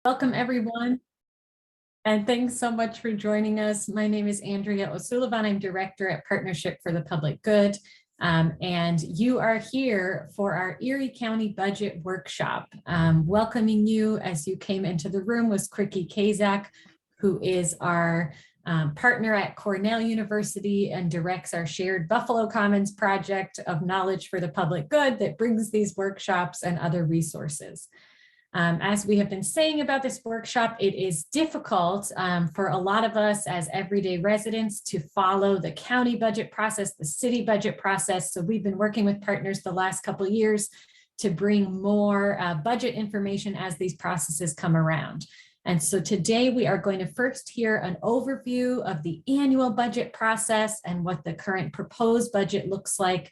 Welcome, everyone, and thanks so much for joining us. My name is Andrea O'Sullivan. I'm Director at Partnership for the Public Good, and you are here for our Erie County Budget Workshop. Welcoming you as you came into the room was Kriki Kazak, who is our partner at Cornell University and directs our shared Buffalo Commons project of knowledge for the public good that brings these workshops and other resources. As we have been saying about this workshop, it is difficult for a lot of us as everyday residents to follow the county budget process, the city budget process. So we've been working with partners the last couple of years to bring more budget information as these processes come around. And so today we are going to first hear an overview of the annual budget process and what the current proposed budget looks like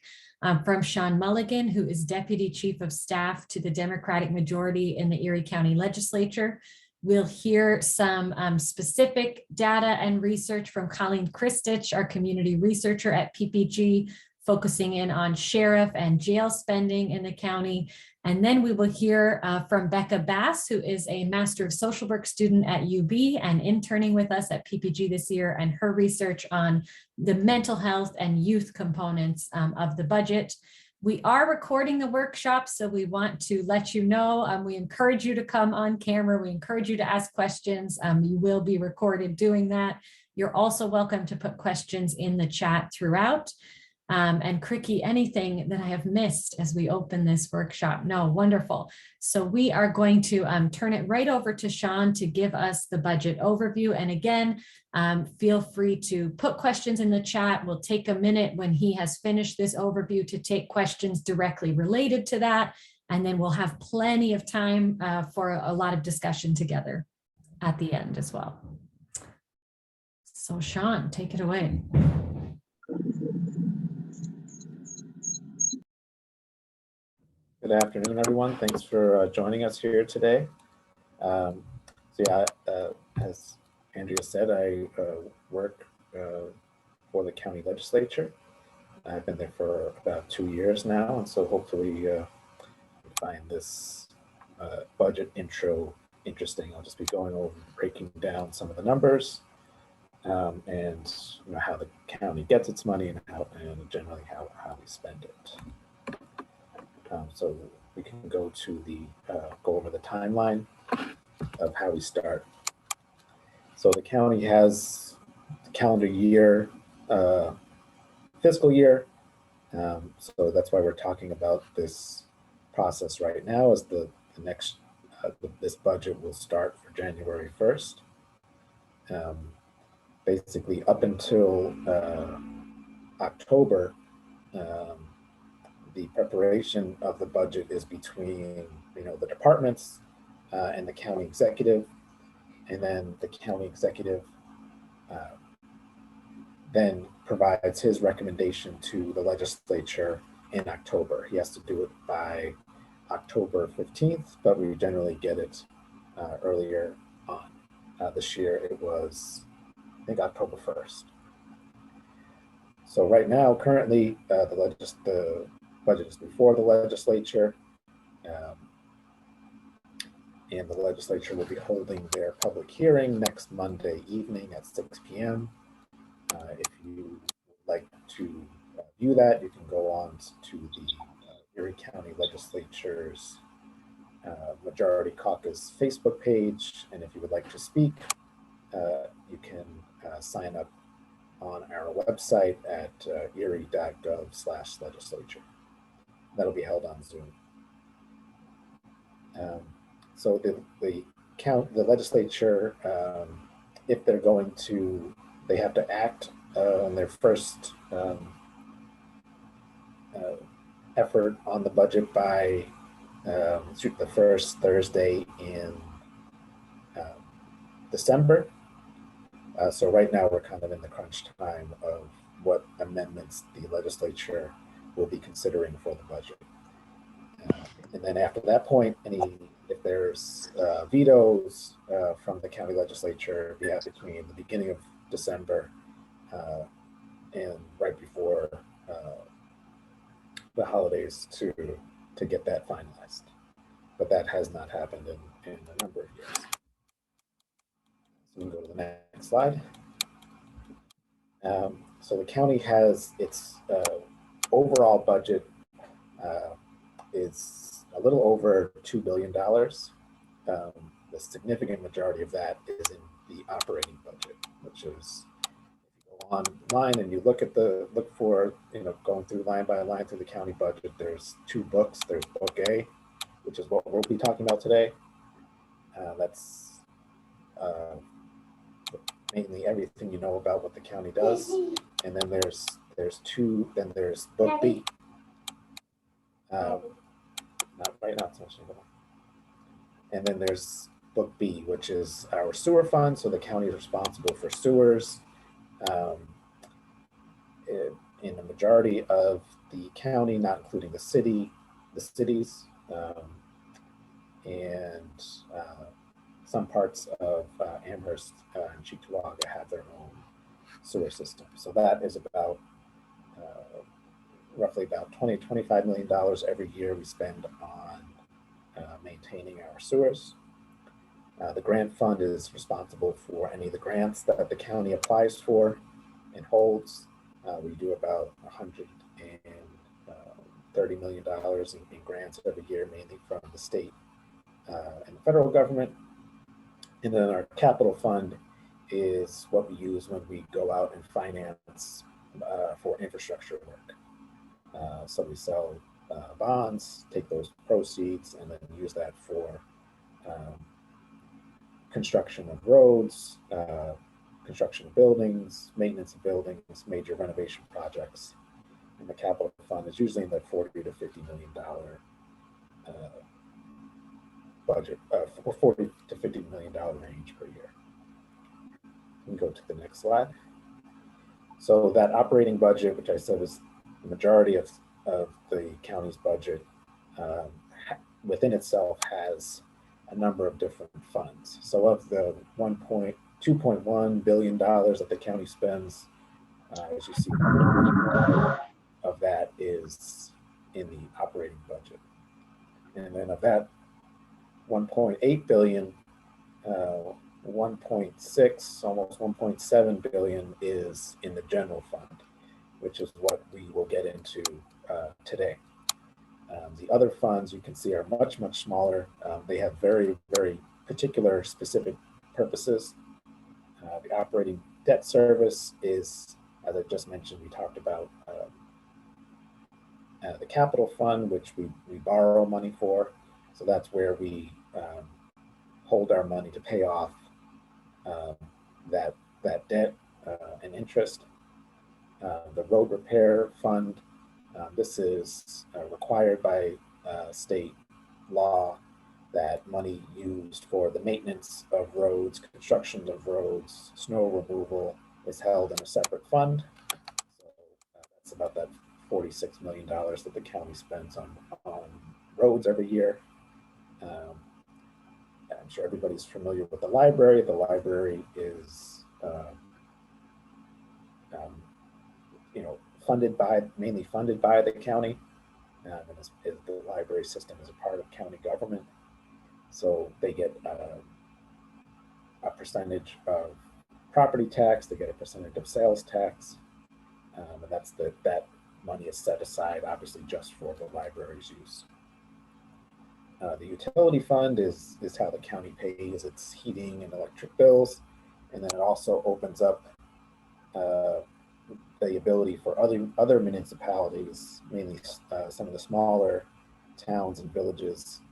from Sean Mulligan, who is Deputy Chief of Staff to the Democratic majority in the Erie County Legislature. We'll hear some specific data and research from Colleen Christich, our community researcher at PPG, focusing in on sheriff and jail spending in the county. And then we will hear from Becca Bass, who is a Master of Social Work student at UB and interning with us at PPG this year, and her research on the mental health and youth components of the budget. We are recording the workshop, so we want to let you know. We encourage you to come on camera. We encourage you to ask questions. You will be recorded doing that. You're also welcome to put questions in the chat throughout. And Kriki, anything that I have missed as we open this workshop? No, wonderful. So we are going to turn it right over to Sean to give us the budget overview. And again, feel free to put questions in the chat. We'll take a minute when he has finished this overview to take questions directly related to that. And then we'll have plenty of time for a lot of discussion together at the end as well. So Sean, take it away. Good afternoon, everyone. Thanks for joining us here today. So yeah, as Andrea said, I work for the county legislature. I've been there for about 2 years now, and so hopefully you find this budget intro interesting. I'll just be going over breaking down some of the numbers and how the county gets its money and generally how we spend it. So we can go to the go over the timeline of how we start. So the county has the calendar year, fiscal year. So that's why we're talking about this process right now. Is the next this budget will start for January 1st. Basically up until October. The preparation of the budget is between the departments and the county executive, and then the county executive then provides his recommendation to the legislature in October. He has to do it by October 15th, but we generally get it earlier on. This year it was, I think, October 1st. So right now, currently, the budget is before the legislature, and the legislature will be holding their public hearing next Monday evening at 6 p.m. If you would like to view that, you can go on to the Erie County Legislature's Majority Caucus Facebook page, and if you would like to speak, you can sign up on our website at erie.gov/legislature. That'll be held on Zoom. So the legislature, if they're going to, they have to act on their first effort on the budget by the first Thursday in December. So right now we're kind of in the crunch time of what amendments the legislature will be considering for the budget. And then after that point, if there's vetoes from the county legislature, we have between the beginning of December and right before the holidays to get that finalized. But that has not happened in a number of years. Next slide. So the county has its overall budget is a little over $2 billion. The significant majority of that is in the operating budget, which is, if you go online and you look for, going through line by line through the county budget, there's two books. There's Book A, which is what we'll be talking about today. That's mainly everything you know about what the county does. And then there's Book B. Not right now, it's not. And then there's Book B, which is our sewer fund. So the county is responsible for sewers in the majority of the county, not including the cities, and some parts of Amherst and Cheektowaga have their own sewer system. So that is about roughly about $25 million every year we spend on maintaining our sewers. The grant fund is responsible for any of the grants that the county applies for and holds. We do about $130 million in grants every year, mainly from the state and the federal government. And then our capital fund is what we use when we go out and finance for infrastructure work. So we sell bonds, take those proceeds, and then use that for construction of roads, construction of buildings, maintenance of buildings, major renovation projects. And the capital fund is usually in the $40 to $50 million budget, or $40 to $50 million range per year. We can go to the next slide. So that operating budget, which I said is the majority of the county's budget, within itself has a number of different funds. So of the $2.1 billion that the county spends, as you see, of that is in the operating budget. And then of that 1.8 billion, 1.6, almost 1.7 billion is in the general fund, which is what we will get into today. The other funds you can see are much, much smaller. They have very, very particular specific purposes. The operating debt service is, as I just mentioned, we talked about the capital fund, which we borrow money for. So that's where we hold our money to pay off that debt and interest. The road repair fund, this is required by state law that money used for the maintenance of roads, construction of roads, snow removal is held in a separate fund. So that's about that $46 million that the county spends on roads every year. I'm sure everybody's familiar with the library. The library is mainly funded by the county. And the library system is a part of county government. So they get a percentage of property tax, they get a percentage of sales tax, and that money is set aside obviously just for the library's use. The utility fund is how the county pays its heating and electric bills, and then it also opens up the ability for other municipalities, mainly some of the smaller towns and villages,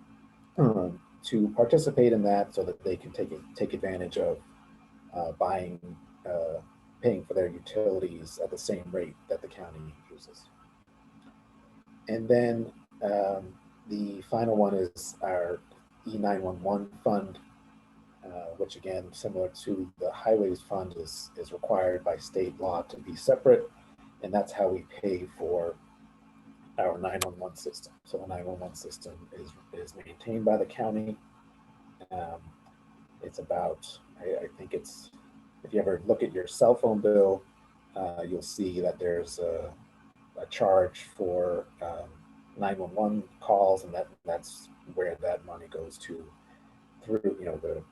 to participate in that, so that they can take advantage of paying for their utilities at the same rate that the county uses. And then the final one is our E911 fund, which again, similar to the highways fund, is required by state law to be separate, and that's how we pay for our 911 system. So the 911 system is maintained by the county. It's about, I think it's, if you ever look at your cell phone bill, you'll see that there's a charge for 911 calls, and that's where that money goes to, through the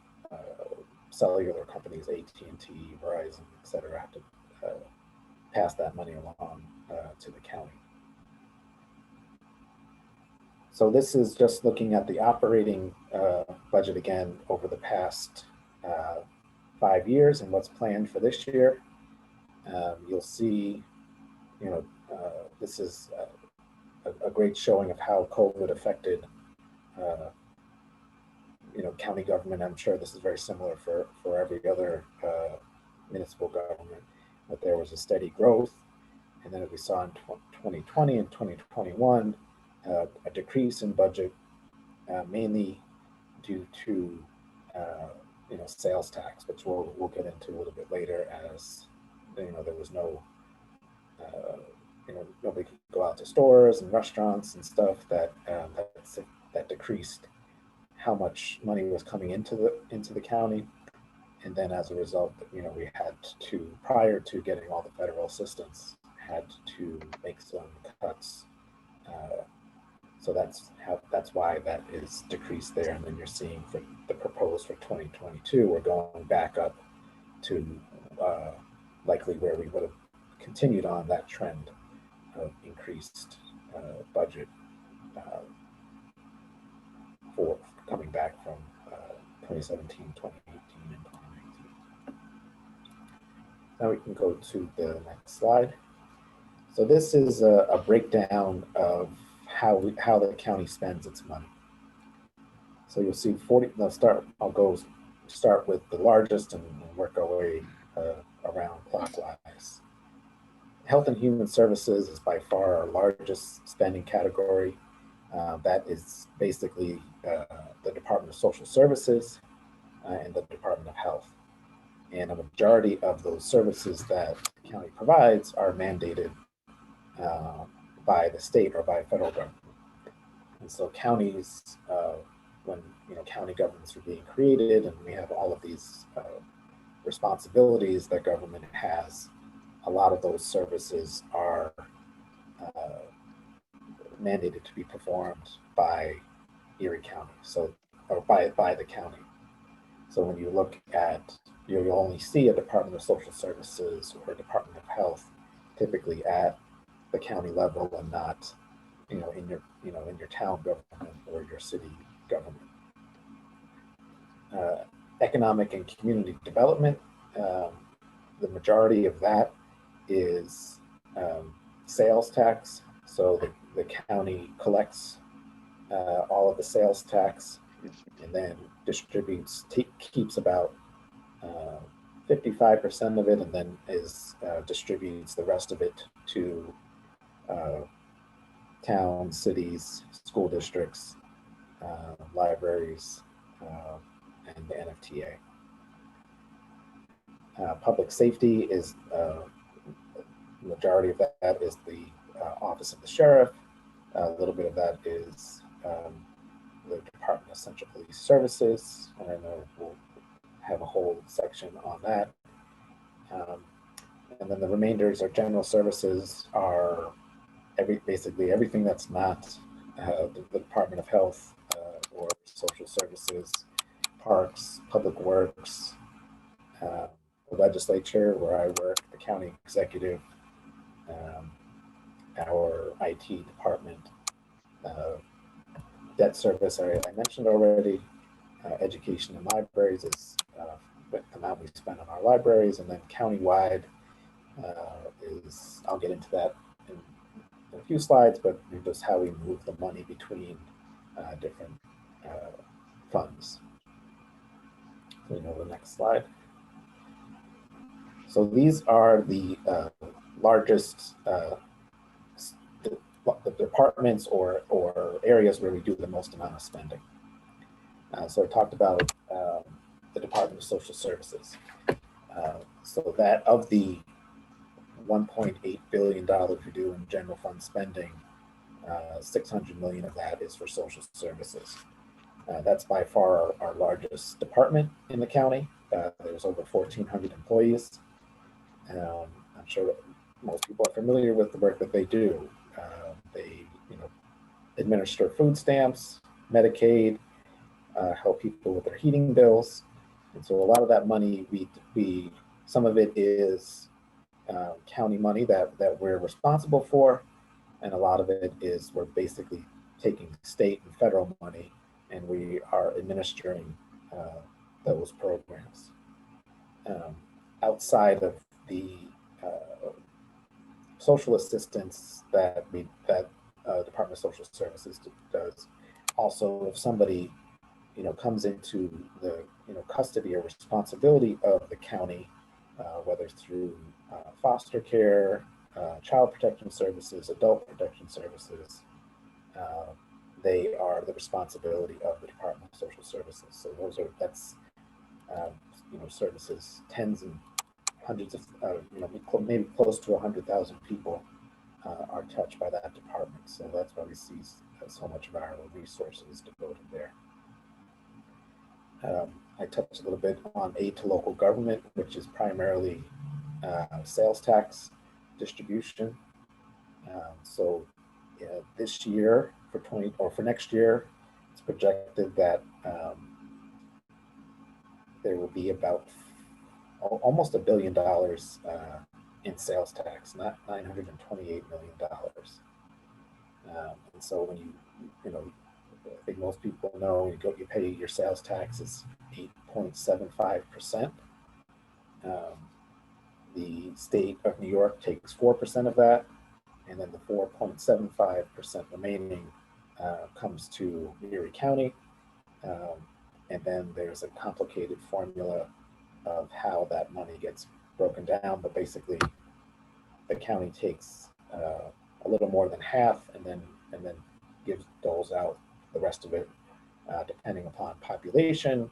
cellular companies, AT&T, Verizon, et cetera, have to pass that money along to the county. So this is just looking at the operating budget again over the past 5 years and what's planned for this year. You'll see, this is a great showing of how COVID affected, county government. I'm sure this is very similar for every other municipal government, but there was a steady growth. And then as we saw in 2020 and 2021, a decrease in budget, mainly due to sales tax, which we'll get into a little bit later, as there was no nobody could go out to stores and restaurants and stuff. That decreased how much money was coming into the county. And then as a result, we had to, prior to getting all the federal assistance, had to make some cuts. So that's why that is decreased there. And then you're seeing for the proposed for 2022, we're going back up to likely where we would have continued on that trend of increased budget for coming back from 2017, 2018, and 2019. Now we can go to the next slide. So this is a breakdown of how the county spends its money. So you'll see I'll start with the largest and work our way around clockwise. Health and Human Services is by far our largest spending category. That is basically the Department of Social Services and the Department of Health. And a majority of those services that the county provides are mandated by the state or by federal government. And so counties, when county governments are being created and we have all of these responsibilities that government has, a lot of those services are mandated to be performed by Erie County, or by the county. So when you look at, you'll only see a Department of Social Services or a Department of Health typically at the county level, and not in your town government or your city government. Economic and community development, the majority of that is sales tax. So the county collects all of the sales tax and then distributes, keeps about 55% of it, and then distributes the rest of it to towns, cities, school districts, libraries, and the NFTA. Public safety is majority of that is the Office of the Sheriff. A little bit of that is the Department of Central Police Services, and I know we'll have a whole section on that. And then the remainders are general services, are basically everything that's not the Department of Health or Social Services, parks, public works, the legislature where I work, the county executive, our IT department, debt service I mentioned already, education and libraries is the amount we spend on our libraries, and then countywide is, I'll get into that in a few slides, but just how we move the money between different funds. So we go to the next slide. So these are the largest the departments or areas where we do the most amount of spending. So I talked about the Department of Social Services. So that of the $1.8 billion we do in general fund spending, 600 million of that is for social services. That's by far our largest department in the county. There's over 1,400 employees. I'm sure most people are familiar with the work that they do. They administer food stamps, Medicaid, help people with their heating bills, And so a lot of that money, some of it is county money that we're responsible for, and a lot of it is we're basically taking state and federal money, and we are administering those programs. Outside of the social assistance that Department of Social Services does, also if somebody comes into the custody or responsibility of the county, whether through foster care, child protection services, adult protection services, they are the responsibility of the Department of Social Services. So that's services tens and hundreds of maybe close to 100,000 people are touched by that department. So that's why we see so much of our resources devoted there. I touched a little bit on aid to local government, which is primarily sales tax distribution. So this year for next year, it's projected that there will be about almost $1 billion in sales tax, not $928 million. And so when I think most people know you pay your sales tax is 8.75%. The state of New York takes 4% of that, and then the 4.75% remaining comes to Erie County. And then there's a complicated formula of how that money gets broken down, but basically the county takes a little more than half, and then doles out the rest of it, depending upon population,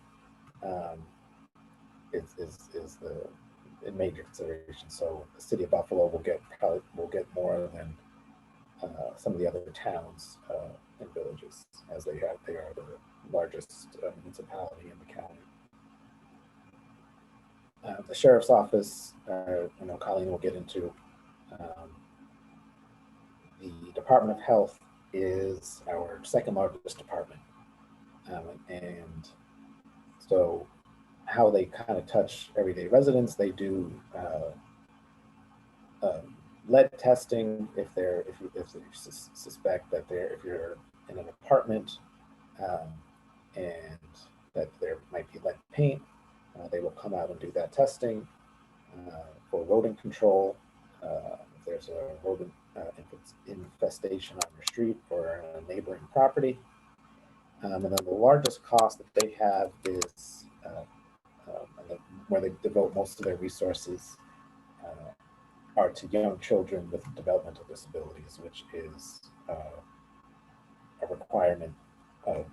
is the major consideration. So the city of Buffalo will get more than some of the other towns and villages, as they are the largest municipality in the county. The sheriff's office, Colleen will get into. The Department of Health is our second largest department. And so how they kind of touch everyday residents, they do lead testing if you suspect that if you're in an apartment and that there might be lead paint, they will come out and do that testing. For rodent control, if there's a rodent infestation on your street or a neighboring property. And then the largest cost that they have is where they devote most of their resources are to young children with developmental disabilities, which is a requirement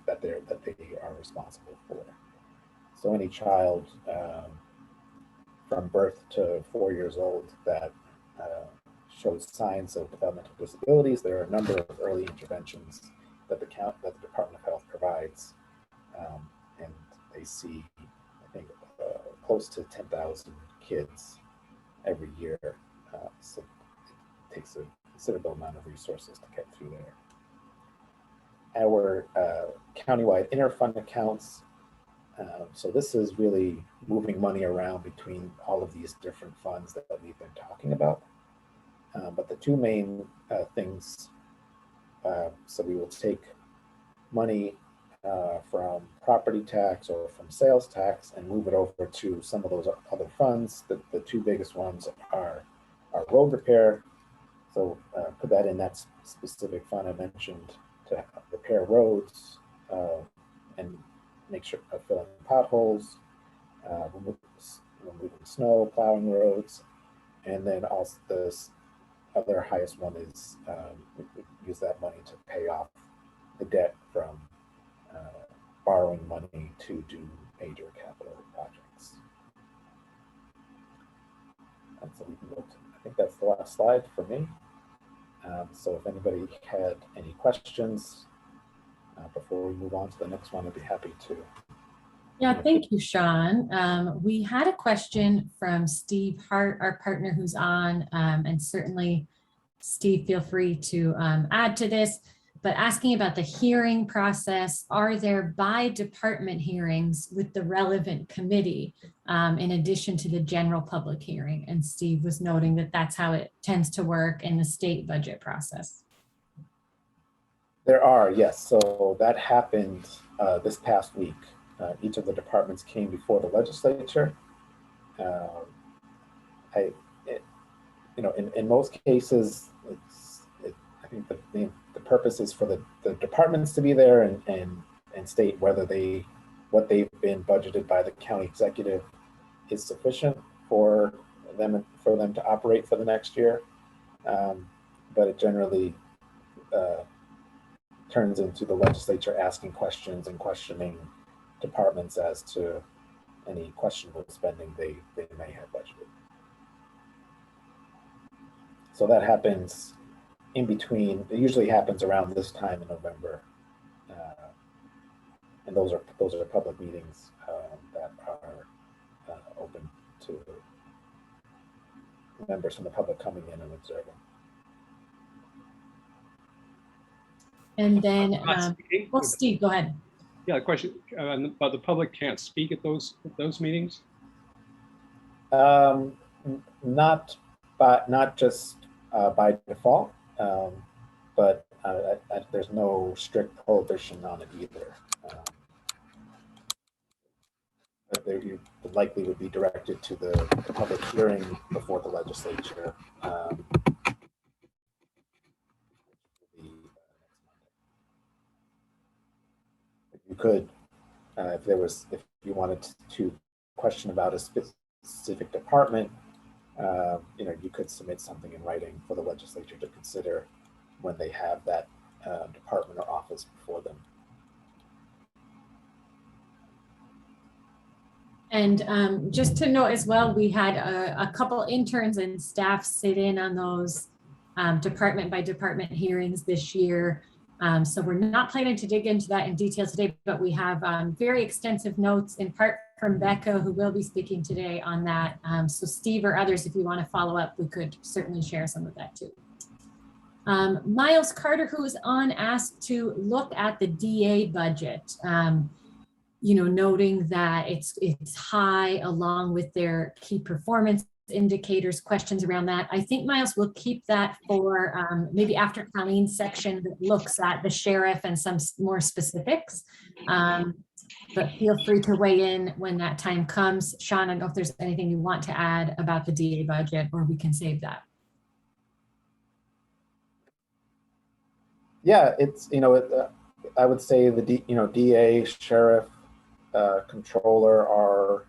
that they are responsible for. So any child from birth to 4 years old that shows signs of developmental disabilities, there are a number of early interventions that the Department of Health provides, and they see, I think, close to 10,000 kids every year. So it takes a considerable amount of resources to get through there. Our countywide interfund accounts. So this is really moving money around between all of these different funds that we've been talking about. But the two main things, so we will take money from property tax or from sales tax and move it over to some of those other funds. The two biggest ones are road repair. So put that in that specific fund I mentioned to repair roads and make sure filling potholes, removing snow, plowing roads, and then also the other highest one is we use that money to pay off the debt from borrowing money to do major capital projects. And so we can go to, I think that's the last slide for me. So if anybody had any questions before we move on to the next one, I'd be happy to. Yeah, thank you, Sean. We had a question from Steve Hart, our partner who's on, and certainly, Steve, feel free to add to this. but asking about the hearing process. Are there by department hearings with the relevant committee in addition to the general public hearing? And Steve was noting that that's how it tends to work in the state budget process. There are, yes. So that happened this past week. Each of the departments came before the legislature. In most cases, I think the purpose is for the departments to be there and state whether what they've been budgeted by the county executive is sufficient for them to operate for the next year. But it generally turns into the legislature asking questions and questioning departments as to any questionable spending they may have budgeted. So that happens in between. It usually happens around this time in November, and those are public meetings that are open to members from the public coming in and observing. And then, well, Steve, go ahead. Yeah, a question about the public can't speak at those meetings. Not just by default, but there's no strict prohibition on it either. But you likely would be directed to the public hearing before the legislature. You could, if you wanted to question about a specific department, you could submit something in writing for the legislature to consider when they have that department or office before them. And just to note as well, we had a couple interns and staff sit in on those department by department hearings this year. So we're not planning to dig into that in detail today, but we have very extensive notes in part from Becca, who will be speaking today on that. So Steve or others, if you want to follow up, we could certainly share some of that too. Miles Carter, who was on, asked to look at the DA budget, noting that it's high along with their key performance indicators, questions around that. I think, Miles, will keep that for maybe after Colleen's section that looks at the sheriff and some more specifics. But feel free to weigh in when that time comes. Sean, I don't know if there's anything you want to add about the DA budget, or we can save that. Yeah, it's, I would say the DA, sheriff, controller are,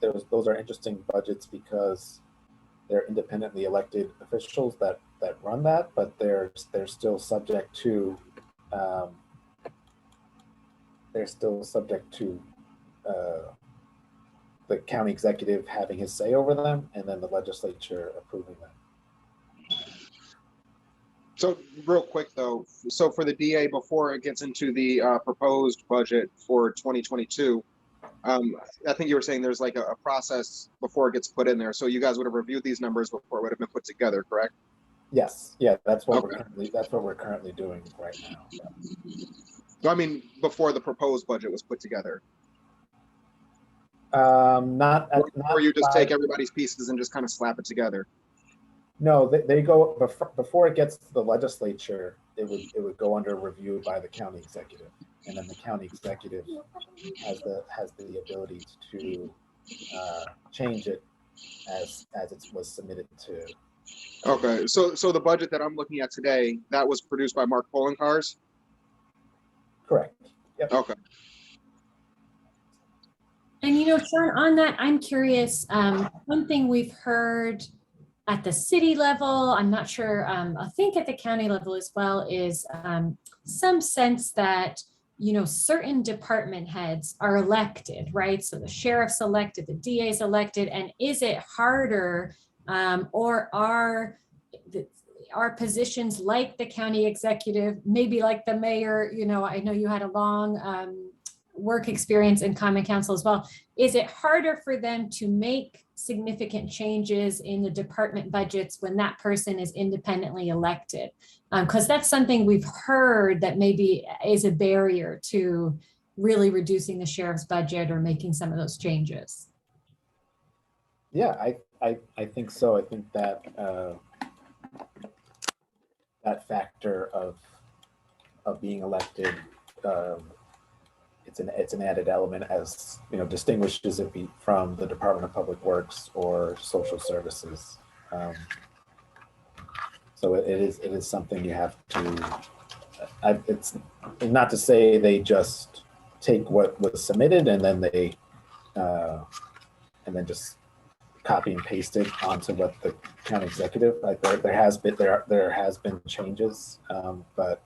those are interesting budgets because they're independently elected officials that run that, but they're still subject to the county executive having his say over them, and then the legislature approving them. So real quick though, so for the DA, before it gets into the proposed budget for 2022, I think you were saying there's like a process before it gets put in there. So you guys would have reviewed these numbers before it would have been put together, correct? Yes. Yeah, that's what we're currently doing right now. Yeah. So I mean, before the proposed budget was put together. Or you just take everybody's pieces and just kind of slap it together. No, they go before it gets to the legislature. It would go under review by the county executive, and then the county executive has the ability to change it as it was submitted to. Okay, so the budget that I'm looking at today, that was produced by Mark Polencars? Correct. Yep. Okay. And Sean, on that, I'm curious. One thing we've heard at the city level, I'm not sure, I think at the county level as well, is some sense that, certain department heads are elected, right? So the sheriff's elected, the DA's elected, and is it harder, or are positions like the county executive, maybe like the mayor, I know you had a long work experience in common council as well. Is it harder for them to make significant changes in the department budgets when that person is independently elected? Because that's something we've heard that maybe is a barrier to really reducing the sheriff's budget or making some of those changes. Yeah, I think so. I think that that factor of being elected, it's an added element, as you know, distinguishes it from the Department of Public Works or Social Services. So it is something you have to. It's not to say they just take what was submitted and then they just copy and paste it onto what the county executive. Like there has been changes, but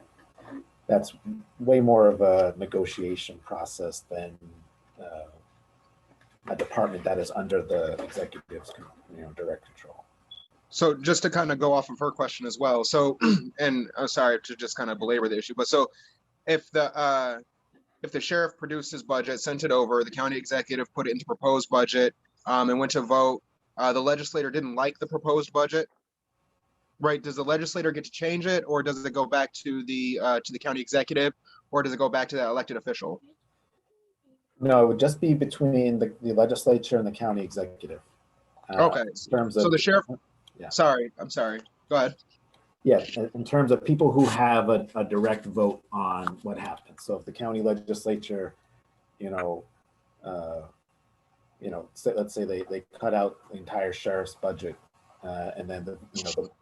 that's way more of a negotiation process than a department that is under the executive's direct control. So just to kind of go off of her question as well. So, and I'm sorry to just kind of belabor the issue, but so if the sheriff produced his budget, sent it over, the county executive put it into proposed budget, and went to vote, the legislator didn't like the proposed budget, right? Does the legislator get to change it, or does it go back to the county executive, or does it go back to that elected official? No, it would just be between the legislature and the county executive. Okay. In terms of, so the sheriff. Yeah. Sorry, I'm sorry. Go ahead. Yeah, in terms of people who have a direct vote on what happens. So if the county legislature, let's say they cut out the entire sheriff's budget, and then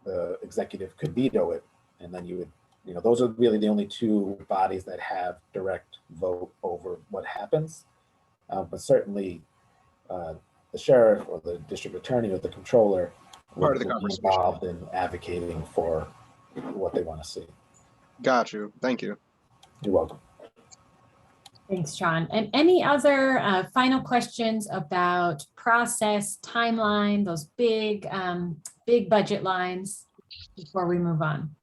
the executive could veto it, and then you would, those are really the only two bodies that have direct vote over what happens. But certainly, the sheriff or the district attorney or the controller Part of the be conversation. involved in advocating for what they want to see. Got you. Thank you. You're welcome. Thanks, Sean. And any other final questions about process, timeline, those big budget lines before we move on?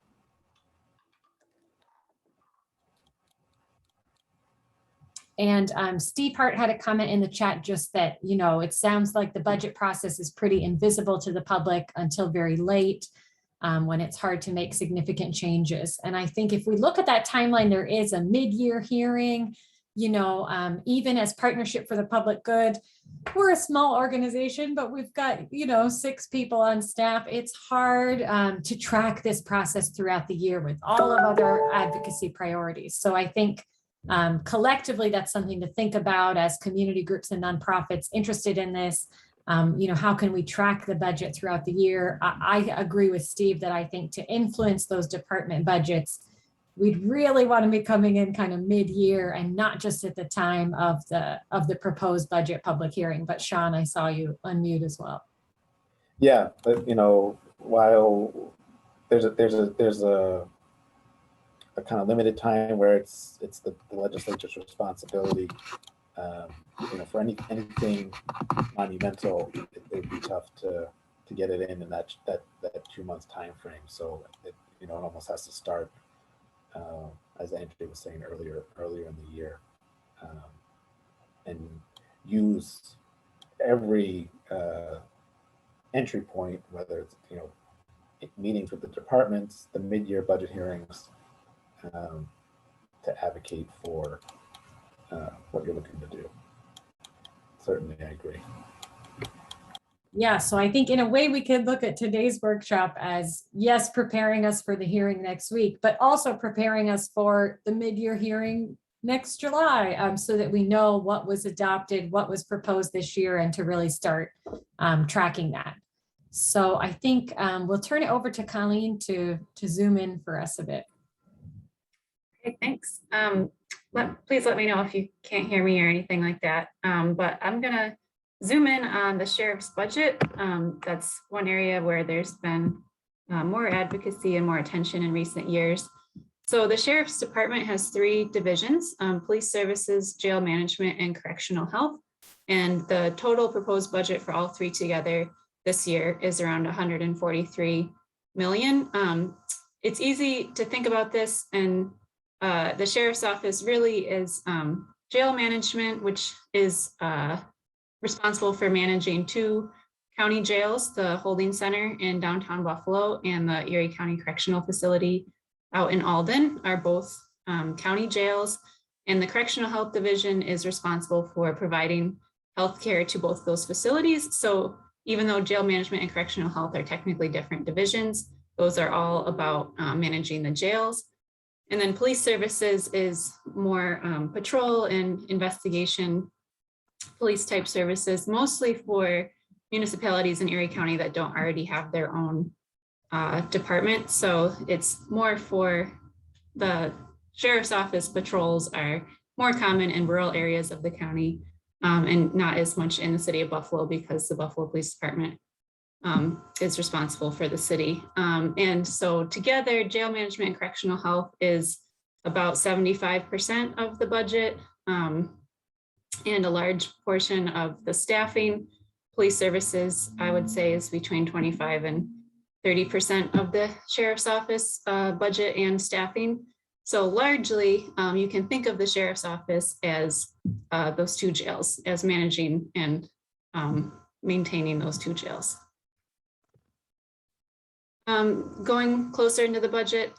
And Steve Hart had a comment in the chat just that, it sounds like the budget process is pretty invisible to the public until very late, when it's hard to make significant changes. And I think if we look at that timeline, there is a mid-year hearing, even as Partnership for the Public Good, we're a small organization, but we've got, 6 people on staff. It's hard to track this process throughout the year with all of other advocacy priorities. So I think collectively, that's something to think about as community groups and nonprofits interested in this. How can we track the budget throughout the year? I agree with Steve that I think to influence those department budgets, we'd really want to be coming in kind of mid-year and not just at the time of the proposed budget public hearing. But Sean, I saw you unmute as well. Yeah, but while there's a kind of limited time where it's the legislature's responsibility, for anything monumental, it would be tough to get it in that 2 month time frame. So it almost has to start, as Andrea was saying earlier in the year, and use every entry point, whether it's meetings with the departments, the mid-year budget hearings, to advocate for what you're looking to do. Certainly, I agree. Yeah, so I think in a way we could look at today's workshop as, yes, preparing us for the hearing next week, but also preparing us for the mid-year hearing next July, so that we know what was adopted, what was proposed this year, and to really start tracking that. So I think we'll turn it over to Colleen to zoom in for us a bit. Okay, thanks. Please let me know if you can't hear me or anything like that. But I'm gonna zoom in on the sheriff's budget. That's one area where there's been more advocacy and more attention in recent years. So the sheriff's department has 3 divisions: police services, jail management, and correctional health. And the total proposed budget for all 3 together this year is around 143 million. It's easy to think about this, and the sheriff's office really is jail management, which is responsible for managing 2 county jails, the holding center in downtown Buffalo and the Erie County Correctional Facility out in Alden, are both county jails. And the Correctional Health Division is responsible for providing healthcare to both those facilities. So even though jail management and correctional health are technically different divisions, those are all about managing the jails. And then police services is more patrol and investigation police type services, mostly for municipalities in Erie County that don't already have their own department. So it's more for the sheriff's office. Patrols are more common in rural areas of the county and not as much in the city of Buffalo, because the Buffalo Police Department is responsible for the city. And so together, jail management and correctional health is about 75% of the budget, and a large portion of the staffing. Police services, I would say, is between 25 and 30% of the sheriff's office budget and staffing. So largely, you can think of the sheriff's office as those 2 jails, as managing and maintaining those 2 jails. Going closer into the budget,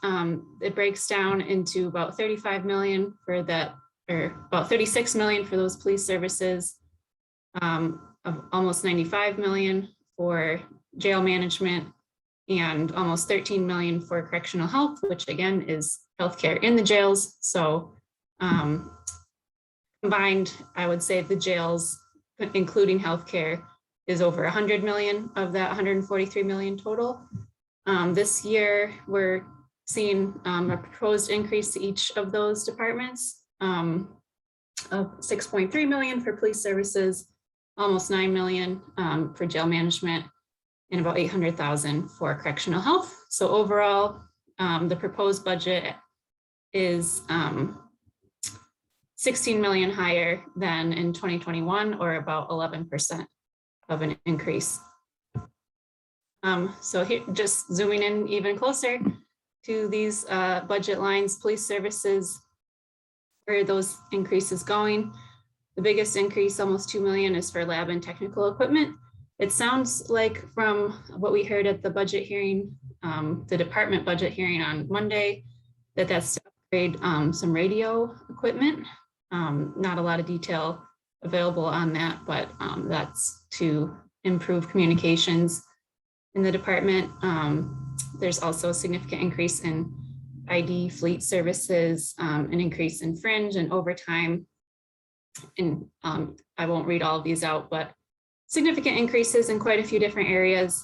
it breaks down into about 35 million for that, or about 36 million for those police services, of almost 95 million for jail management, and almost 13 million for correctional health, which again is healthcare in the jails. So combined, I would say the jails, including healthcare, is over 100 million of that 143 million total. This year, we're seeing a proposed increase to each of those departments of 6.3 million for police services, almost 9 million for jail management, and about 800,000 for correctional health. So overall, the proposed budget is 16 million higher than in 2021, or about 11% of an increase. So here, just zooming in even closer to these budget lines, police services, where are those increases going? The biggest increase, almost 2 million, is for lab and technical equipment. It sounds like from what we heard at the budget hearing, the department budget hearing on Monday, that's to upgrade some radio equipment. Not a lot of detail available on that, but that's to improve communications in the department. There's also a significant increase in ID fleet services, an increase in fringe and overtime. And I won't read all of these out, but significant increases in quite a few different areas.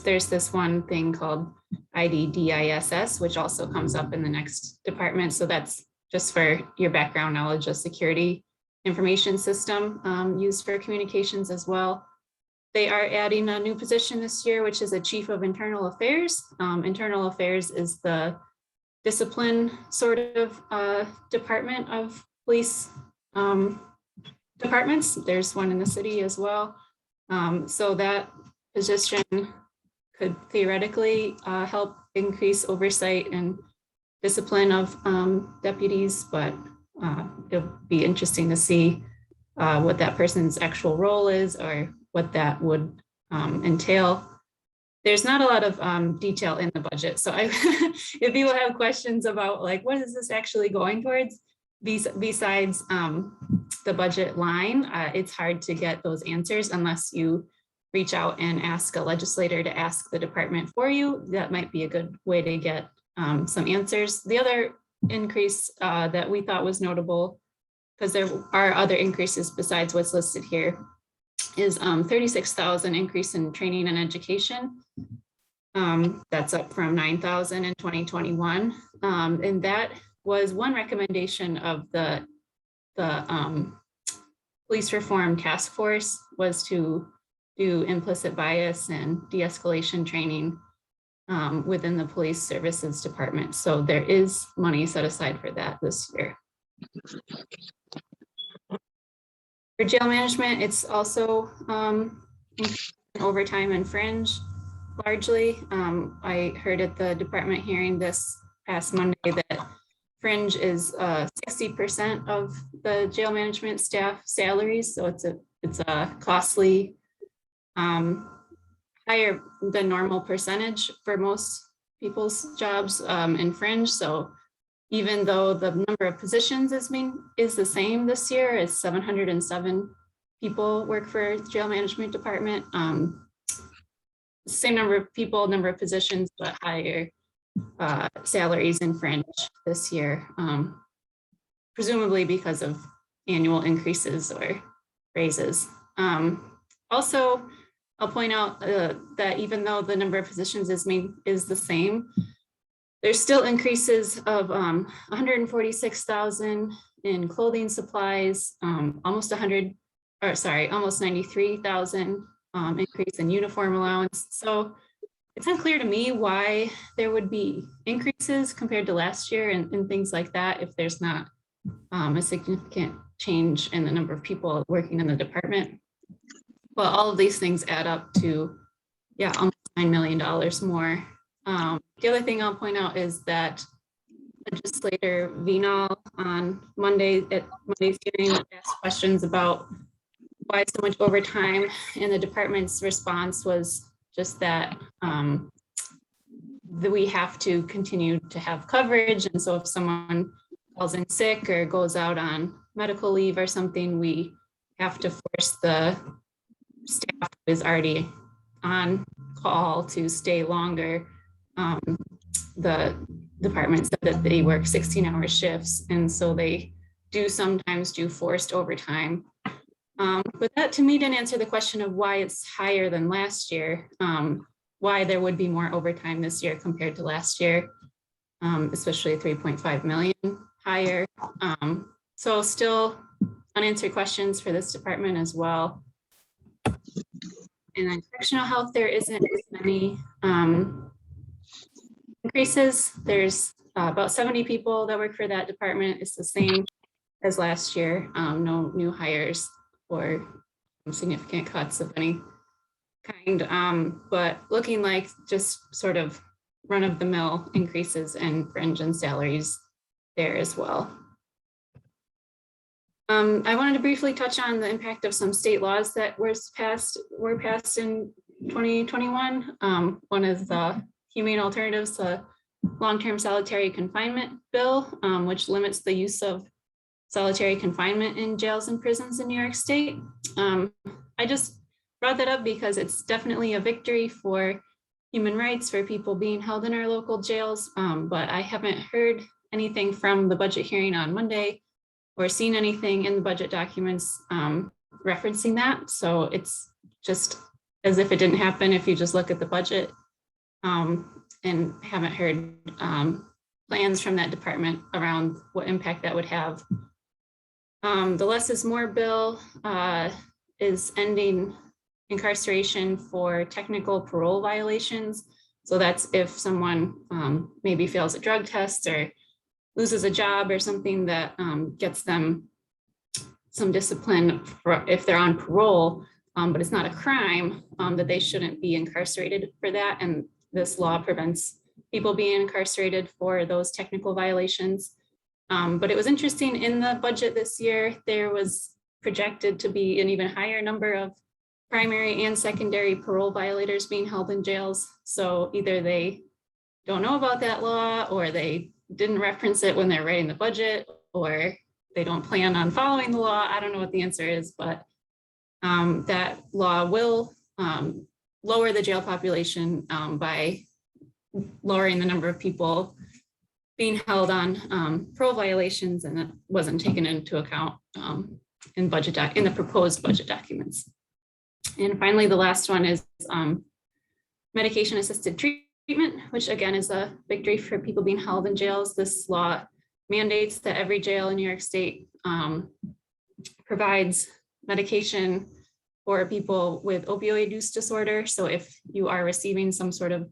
There's this one thing called IDDISS, which also comes up in the next department. So that's just for your background knowledge, a security information system used for communications as well. They are adding a new position this year, which is a chief of internal affairs. Internal affairs is the discipline sort of department of police departments. There's one in the city as well. So that position could theoretically help increase oversight and discipline of deputies, but it'll be interesting to see what that person's actual role is, or what that would entail. There's not a lot of detail in the budget. So if people have questions about like, what is this actually going towards, besides the budget line, it's hard to get those answers unless you reach out and ask a legislator to ask the department for you. That might be a good way to get some answers. The other increase that we thought was notable, because there are other increases besides what's listed here, is 36,000 increase in training and education. That's up from 9,000 in 2021. And that was one recommendation of the police reform task force, was to do implicit bias and de-escalation training within the police services department. So there is money set aside for that this year. For jail management, it's also overtime and fringe, largely. I heard at the department hearing this past Monday that Fringe is 60% of the jail management staff salaries, so it's a costly, higher than normal percentage for most people's jobs in Fringe. So even though the number of positions is the same this year, as 707 people work for jail management department. Same number of people, number of positions, but higher salaries in Fringe this year, presumably because of annual increases or raises. Also, I'll point out that even though the number of positions is the same, there's still increases of 146,000 in clothing supplies, almost 93,000 increase in uniform allowance. So it's unclear to me why there would be increases compared to last year and things like that if there's not a significant change in the number of people working in the department. Well, all of these things add up to, yeah, almost $9 million more. The other thing I'll point out is that legislator Vinal on Monday's hearing asked questions about why so much overtime, and the department's response was just that we have to continue to have coverage. And so if someone calls in sick or goes out on medical leave or something, we have to force the staff who is already on call to stay longer. The department said that they work 16-hour shifts, and so they do sometimes do forced overtime. But that to me didn't answer the question of why it's higher than last year, why there would be more overtime this year compared to last year, especially 3.5 million higher. So still unanswered questions for this department as well. And then Fictional Health, there isn't as many increases. There's about 70 people that work for that department. It's the same as last year. No new hires or significant cuts of any kind, but looking like just sort of run-of-the-mill increases in Fringe and salaries there as well. I wanted to briefly touch on the impact of some state laws that were passed in 2021. One is the Humane Alternatives, the Long-Term Solitary Confinement Bill, which limits the use of solitary confinement in jails and prisons in New York State. I just brought that up because it's definitely a victory for human rights for people being held in our local jails, but I haven't heard anything from the budget hearing on Monday or seen anything in the budget documents referencing that. So it's just as if it didn't happen if you just look at the budget, and haven't heard plans from that department around what impact that would have. The Less is More bill is ending incarceration for technical parole violations. So that's if someone maybe fails a drug test or loses a job or something that gets them some discipline for if they're on parole, but it's not a crime, that they shouldn't be incarcerated for that. And this law prevents people being incarcerated for those technical violations. But it was interesting, in the budget this year, there was projected to be an even higher number of primary and secondary parole violators being held in jails. So either they don't know about that law, or they didn't reference it when they're writing the budget, or they don't plan on following the law. I don't know what the answer is, but that law will lower the jail population by lowering the number of people being held on parole violations, and that wasn't taken into account in the proposed budget documents. And finally, the last one is medication-assisted treatment, which again is a victory for people being held in jails. This law mandates that every jail in New York State provides medication for people with opioid use disorder. So if you are receiving some sort of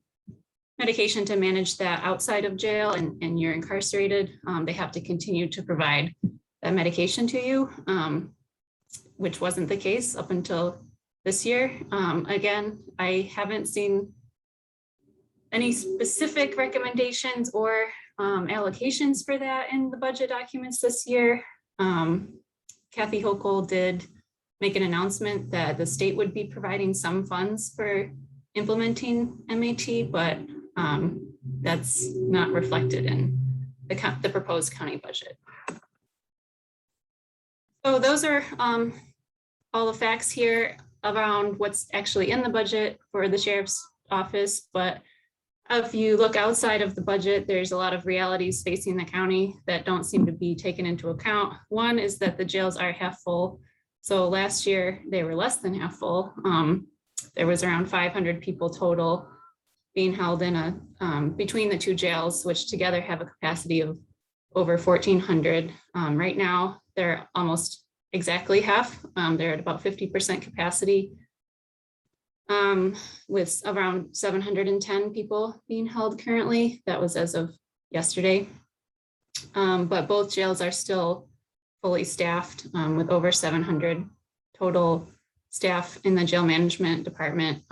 medication to manage that outside of jail and you're incarcerated, they have to continue to provide that medication to you, which wasn't the case up until this year. Again, I haven't seen any specific recommendations or allocations for that in the budget documents this year. Kathy Hochul did make an announcement that the state would be providing some funds for implementing MAT, but that's not reflected in the proposed county budget. So those are all the facts here around what's actually in the budget for the sheriff's office. But if you look outside of the budget, there's a lot of realities facing the county that don't seem to be taken into account. One is that the jails are half full. So last year they were less than half full. There was around 500 people total being held in between the two jails, which together have a capacity of over 1,400. Right now, they're almost exactly half. They're at about 50% capacity, with around 710 people being held currently. That was as of yesterday. But both jails are still fully staffed with over 700 total staff in the jail management department.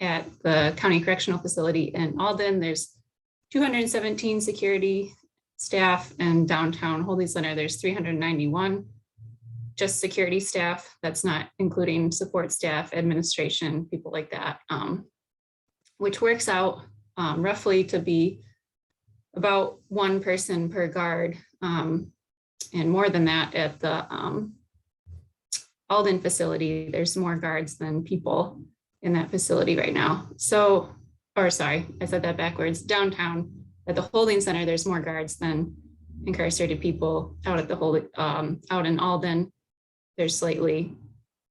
At the county correctional facility in Alden, there's 217 security staff, and downtown holding center, there's 391 just security staff. That's not including support staff, administration, people like that, which works out roughly to be about one person per guard, and more than that at the Alden facility. There's more guards than people in that facility right now. So, or sorry, I said that backwards. Downtown at the holding center, there's more guards than incarcerated people. Out at the out in Alden, there's slightly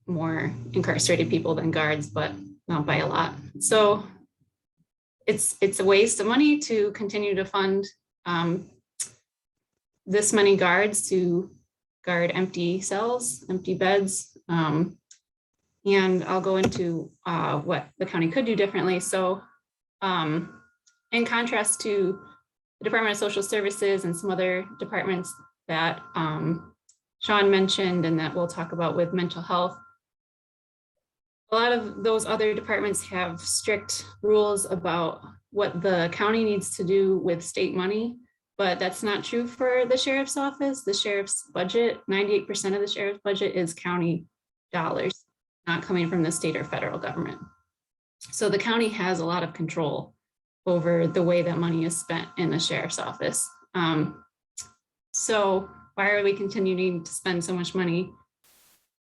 more incarcerated people than guards, but not by a lot. So it's a waste of money to continue to fund this many guards to guard empty cells, empty beds. And I'll go into what the county could do differently. So in contrast to the Department of Social Services and some other departments that Sean mentioned and that we'll talk about with mental health, a lot of those other departments have strict rules about what the county needs to do with state money, but that's not true for the sheriff's office. The sheriff's budget, 98% of the sheriff's budget is county dollars, not coming from the state or federal government. So the county has a lot of control over the way that money is spent in the sheriff's office. So why are we continuing to spend so much money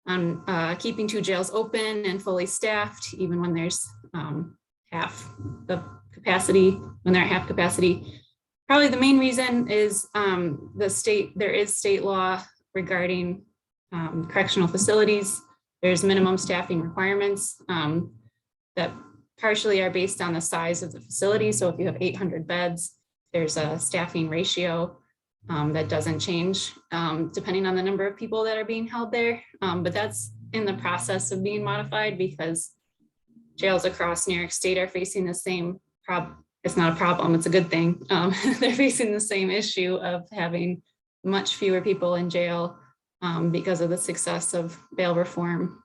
on keeping two jails open and fully staffed, even when there's half the capacity, when they're at half capacity? Probably the main reason is there is state law regarding correctional facilities. There's minimum staffing requirements that partially are based on the size of the facility. So if you have 800 beds, there's a staffing ratio that doesn't change depending on the number of people that are being held there. But that's in the process of being modified because jails across New York State are facing the same problem. It's not a problem, it's a good thing. They're facing the same issue of having much fewer people in jail because of the success of bail reform,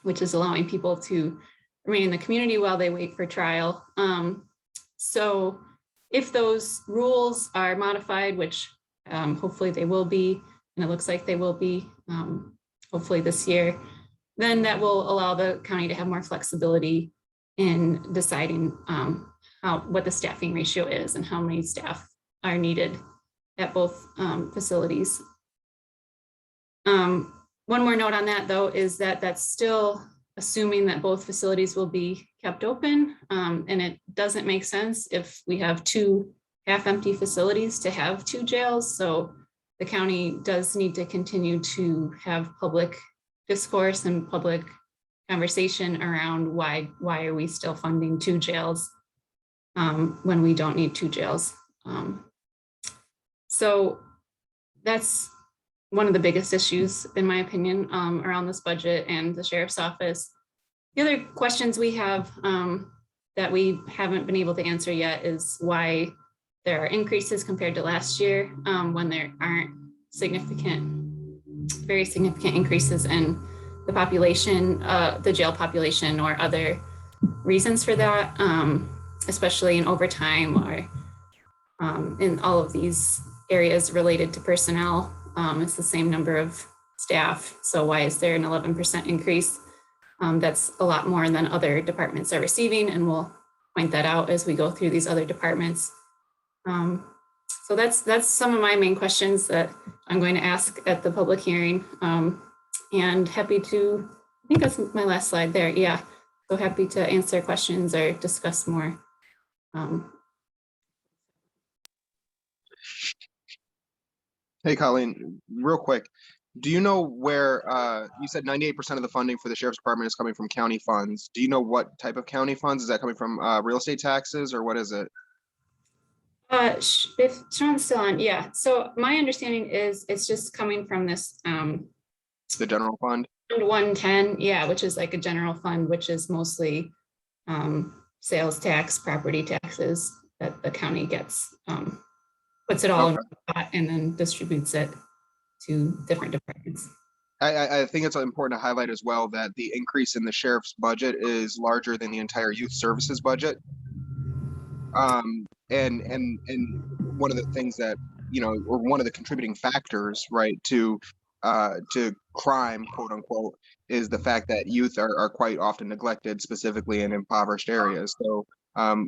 which is allowing people to remain in the community while they wait for trial. So if those rules are modified, which hopefully they will be, and it looks like they will be hopefully this year, then that will allow the county to have more flexibility in deciding what the staffing ratio is and how many staff are needed at both facilities. One more note on that, though, is that that's still assuming that both facilities will be kept open. And it doesn't make sense if we have two half-empty facilities to have two jails. So the county does need to continue to have public discourse and public conversation around why are we still funding two jails when we don't need two jails. So that's one of the biggest issues, in my opinion, around this budget and the sheriff's office. The other questions we have that we haven't been able to answer yet is why there are increases compared to last year when there aren't very significant increases in the population, the jail population, or other reasons for that, especially in overtime or in all of these areas related to personnel. It's the same number of staff. So why is there an 11% increase? That's a lot more than other departments are receiving, and we'll point that out as we go through these other departments. So that's some of my main questions that I'm going to ask at the public hearing. And happy to, I think that's my last slide there. Yeah, so happy to answer questions or discuss more. Hey, Colleen, real quick, do you know where, you said 98% of the funding for the sheriff's department is coming from county funds? Do you know what type of county funds? Is that coming from real estate taxes, or what is it? If Sean's still on, yeah. So my understanding is it's just coming from this The general fund? 110, yeah, which is like a general fund, which is mostly sales tax, property taxes that the county gets, puts it all in a pot and then distributes it to different departments. I think it's important to highlight as well that the increase in the sheriff's budget is larger than the entire youth services budget. And one of the things that, you know, or one of the contributing factors, right, to crime, quote unquote, is the fact that youth are quite often neglected, specifically in impoverished areas. So,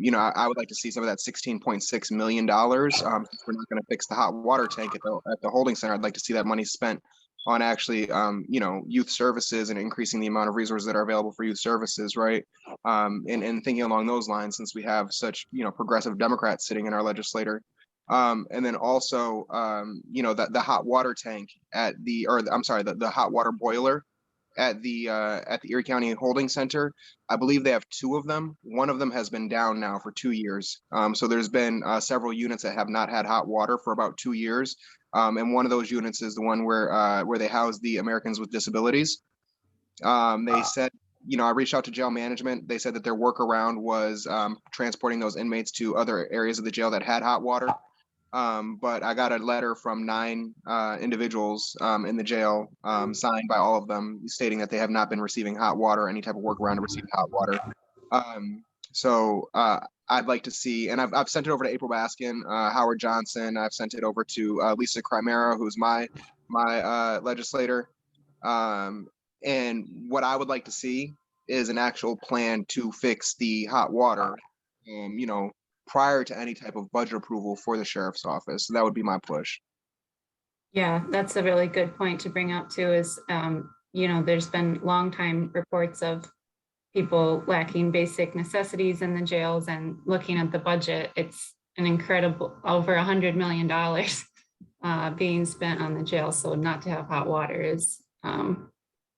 you know, I would like to see some of that $16.6 million. Since we're not going to fix the hot water tank at the holding center, I'd like to see that money spent on actually, you know, youth services and increasing the amount of resources that are available for youth services, right? And thinking along those lines, since we have such, you know, progressive Democrats sitting in our legislature. And then also, you know, the hot water tank at the, or I'm sorry, the hot water boiler at the Erie County Holding Center. I believe they have 2 of them. One of them has been down now for 2 years. So there's been several units that have not had hot water for about 2 years. And one of those units is the one where they house the Americans with disabilities. They said, you know, I reached out to jail management. They said that their workaround was transporting those inmates to other areas of the jail that had hot water. But I got a letter from 9 individuals in the jail, signed by all of them, stating that they have not been receiving hot water or any type of workaround to receive hot water. So I'd like to see, and I've sent it over to April Baskin, Howard Johnson. I've sent it over to Lisa Crimera, who's my legislator. And what I would like to see is an actual plan to fix the hot water, you know, prior to any type of budget approval for the sheriff's office. So that would be my push. Yeah, that's a really good point to bring up too, is, you know, there's been long time reports of people lacking basic necessities in the jails, and looking at the budget, it's an incredible, over $100 million being spent on the jail. So not to have hot water is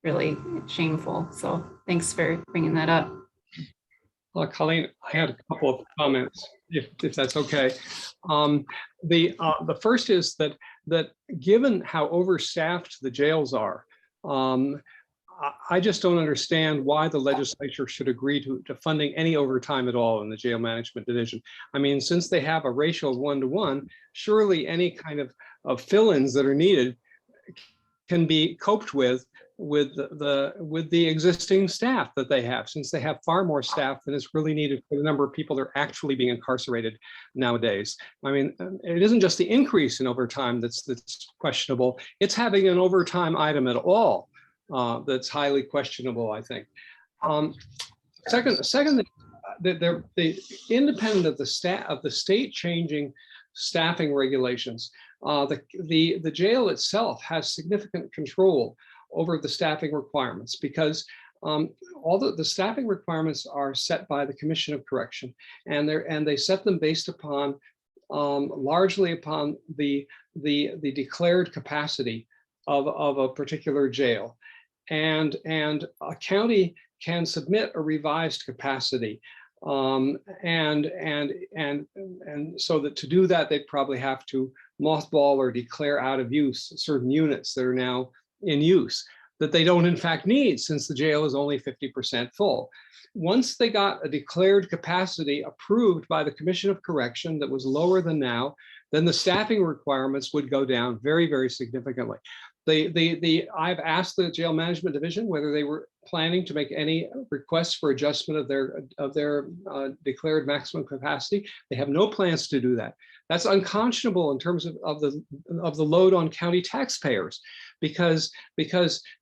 really shameful. So thanks for bringing that up. Well, Colleen, I had a couple of comments, if that's okay. The first is that given how overstaffed the jails are, I just don't understand why the legislature should agree to funding any overtime at all in the jail management division. I mean, since they have a ratio of 1-to-1, surely any kind of fill-ins that are needed can be coped with the existing staff that they have, since they have far more staff than is really needed for the number of people that are actually being incarcerated nowadays. I mean, it isn't just the increase in overtime that's questionable, it's having an overtime item at all that's highly questionable, I think. Second, the independent of the state changing staffing regulations, the jail itself has significant control over the staffing requirements, because all the staffing requirements are set by the Commission of Correction, and they set them based upon largely upon the declared capacity of a particular jail, and a county can submit a revised capacity, and so that to do that, they probably have to mothball or declare out of use certain units that are now in use that they don't in fact need, since the jail is only 50% full. Once they got a declared capacity approved by the Commission of Correction that was lower than now, then the staffing requirements would go down very, very significantly. I've asked the jail management division whether they were planning to make any requests for adjustment of their declared maximum capacity. They have no plans to do that. That's unconscionable in terms of the load on county taxpayers, because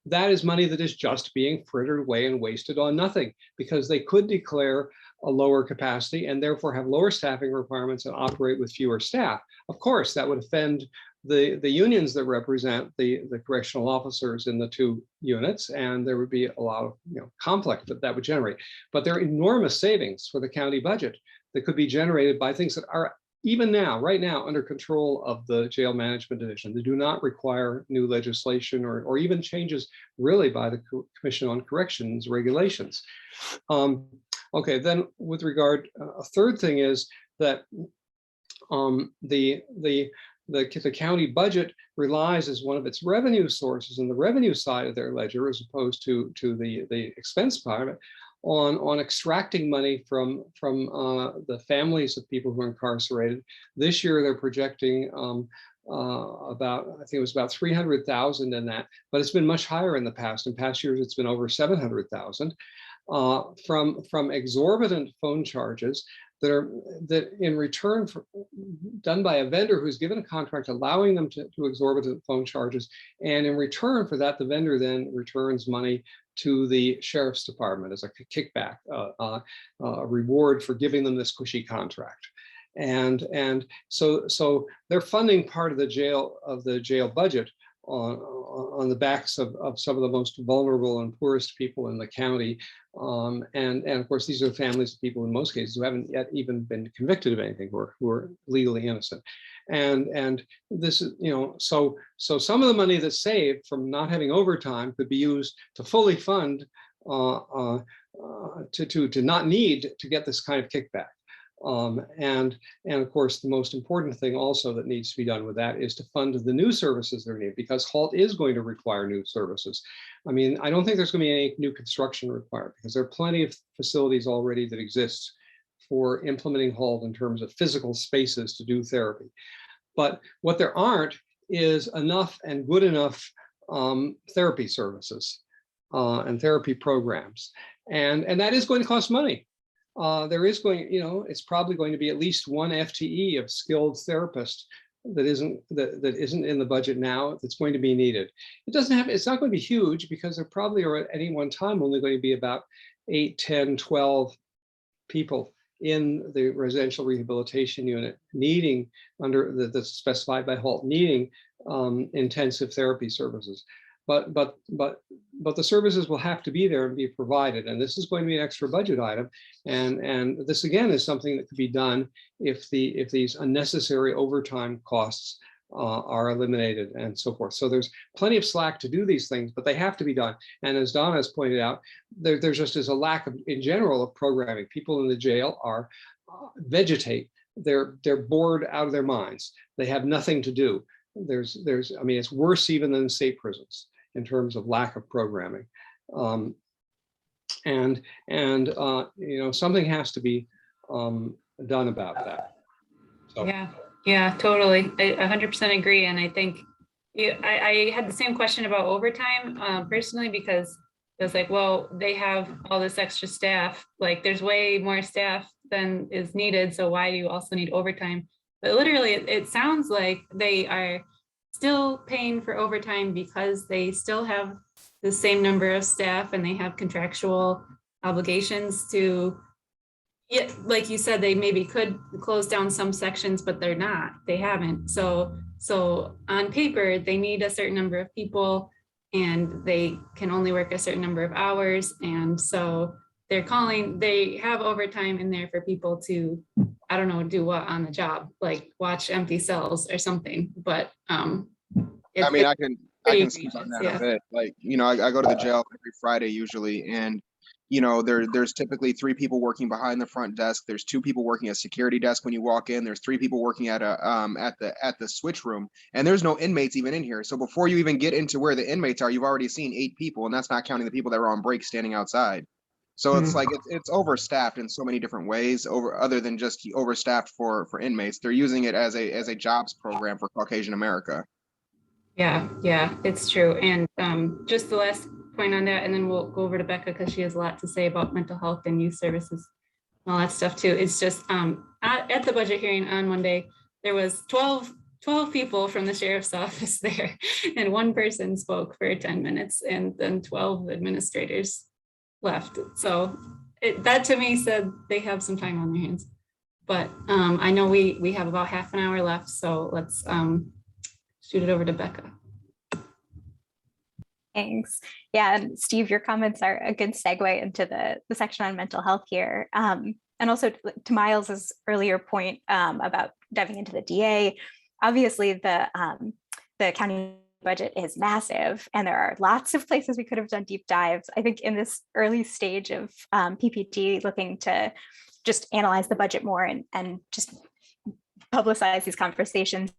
that is money that is just being frittered away and wasted on nothing, because they could declare a lower capacity and therefore have lower staffing requirements and operate with fewer staff. Of course, that would offend the unions that represent the correctional officers in the two units, and there would be a lot of conflict that would generate. But there are enormous savings for the county budget that could be generated by things that are even now, right now, under control of the Jail Management Division. They do not require new legislation or even changes really by the Commission on Corrections regulations. Okay, then with regard, a third thing is that the county budget relies as one of its revenue sources in the revenue side of their ledger, as opposed to the expense part of it, on extracting money from the families of people who are incarcerated. This year they're projecting about, I think it was about 300,000 in that, but it's been much higher in the past. In past years, it's been over 700,000 from exorbitant phone charges that in return for done by a vendor who's given a contract allowing them to exorbitant phone charges, and in return for that, the vendor then returns money to the sheriff's department as a kickback, a reward for giving them this cushy contract. And so they're funding part of the jail budget on the backs of some of the most vulnerable and poorest people in the county. And of course, these are families of people in most cases who haven't yet even been convicted of anything, who are legally innocent. And this is, so some of the money that's saved from not having overtime could be used to fully fund to not need to get this kind of kickback. And of course, the most important thing also that needs to be done with that is to fund the new services that are needed, because HALT is going to require new services. I mean, I don't think there's going to be any new construction required, because there are plenty of facilities already that exist for implementing HALT in terms of physical spaces to do therapy. But what there aren't is enough and good enough therapy services and therapy programs. And that is going to cost money. There is going, it's probably going to be at least one FTE of skilled therapist that isn't in the budget now that's going to be needed. It's not going to be huge, because there probably are at any one time only going to be about 8, 10, 12 people in the residential rehabilitation unit needing, under that's specified by HALT, needing intensive therapy services. But the services will have to be there and be provided, and this is going to be an extra budget item. And this again is something that could be done if these unnecessary overtime costs are eliminated and so forth. So there's plenty of slack to do these things, but they have to be done. And as Donna has pointed out, there just is a lack of, in general, of programming. People in the jail are vegetate. They're bored out of their minds. They have nothing to do. I mean, it's worse even than state prisons in terms of lack of programming. Something has to be done about that. So. Yeah, totally. I 100% agree. And I think I had the same question about overtime personally, because it was like, well, they have all this extra staff, like there's way more staff than is needed. So why do you also need overtime? But literally, it sounds like they are still paying for overtime because they still have the same number of staff and they have contractual obligations to, like you said, they maybe could close down some sections, but they haven't. So on paper, they need a certain number of people and they can only work a certain number of hours. And so they have overtime in there for people to, I don't know, do what on the job, like watch empty cells or something. But I can speak on that a bit. Like, I go to the jail every Friday usually, and there's typically 3 people working behind the front desk. There's 2 people working at security desk when you walk in. There's 3 people working at the switch room, and there's no inmates even in here. So before you even get into where the inmates are, you've already seen 8 people, and that's not counting the people that were on break standing outside. So it's like it's overstaffed in so many different ways. Other than just overstaffed for inmates, they're using it as a jobs program for Caucasian America. Yeah, it's true. And just the last point on that, and then we'll go over to Becca because she has a lot to say about mental health and youth services and all that stuff too. It's just at the budget hearing on Monday, there was 12 people from the sheriff's office there, and one person spoke for 10 minutes, and then 12 administrators left. So that to me said they have some time on their hands. But I know we have about half an hour left, so let's shoot it over to Becca. Thanks. Yeah, and Steve, your comments are a good segue into the section on mental health here. And also to Miles's earlier point about diving into the DA, obviously the county budget is massive, and there are lots of places we could have done deep dives. I think in this early stage of PPT, looking to just analyze the budget more and just publicize these conversations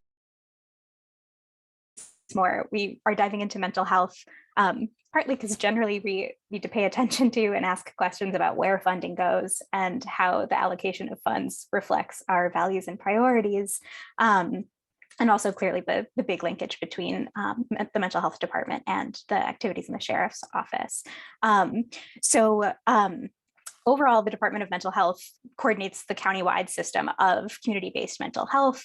more, we are diving into mental health, partly because generally we need to pay attention to and ask questions about where funding goes and how the allocation of funds reflects our values and priorities. And also clearly the big linkage between the mental health department and the activities in the sheriff's office. Overall, the Department of Mental Health coordinates the countywide system of community-based mental health,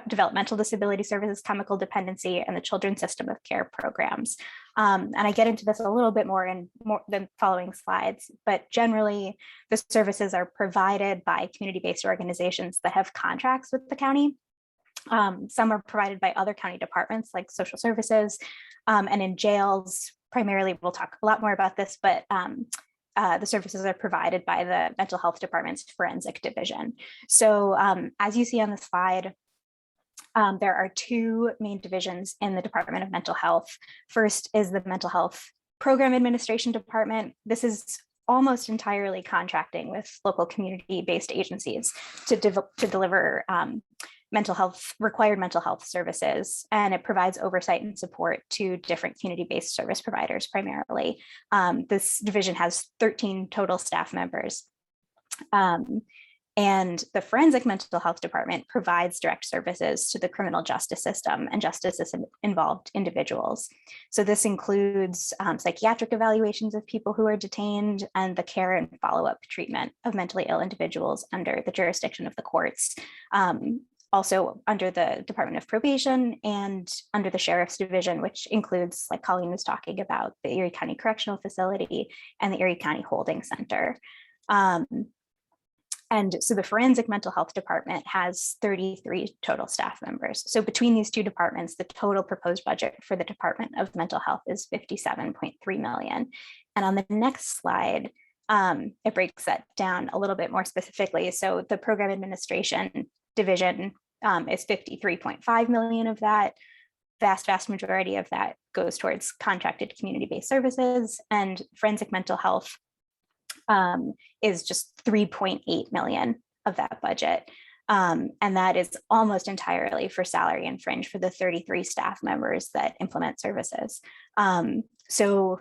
developmental disability services, chemical dependency, and the children's system of care programs. And I get into this a little bit more in the following slides, but generally the services are provided by community-based organizations that have contracts with the county. Some are provided by other county departments like social services, and in jails, primarily, we'll talk a lot more about this, but the services are provided by the mental health department's forensic division. So as you see on the slide, there are two main divisions in the Department of Mental Health. First is the Mental Health Program Administration Department. This is almost entirely contracting with local community-based agencies to deliver required mental health services, and it provides oversight and support to different community-based service providers primarily. This division has 13 total staff members. And the Forensic Mental Health Department provides direct services to the criminal justice system and justice system-involved individuals. So this includes psychiatric evaluations of people who are detained and the care and follow-up treatment of mentally ill individuals under the jurisdiction of the courts. Also under the Department of Probation and under the Sheriff's Division, which includes, like Colleen was talking about, the Erie County Correctional Facility and the Erie County Holding Center. And so the Forensic Mental Health Department has 33 total staff members. So between these two departments, the total proposed budget for the Department of Mental Health is $57.3 million. And on the next slide, it breaks that down a little bit more specifically. So the Program Administration Division is 53.5 million of that. Vast majority of that goes towards contracted community-based services, and forensic mental health is just 3.8 million of that budget. And that is almost entirely for salary and fringe for the 33 staff members that implement services. So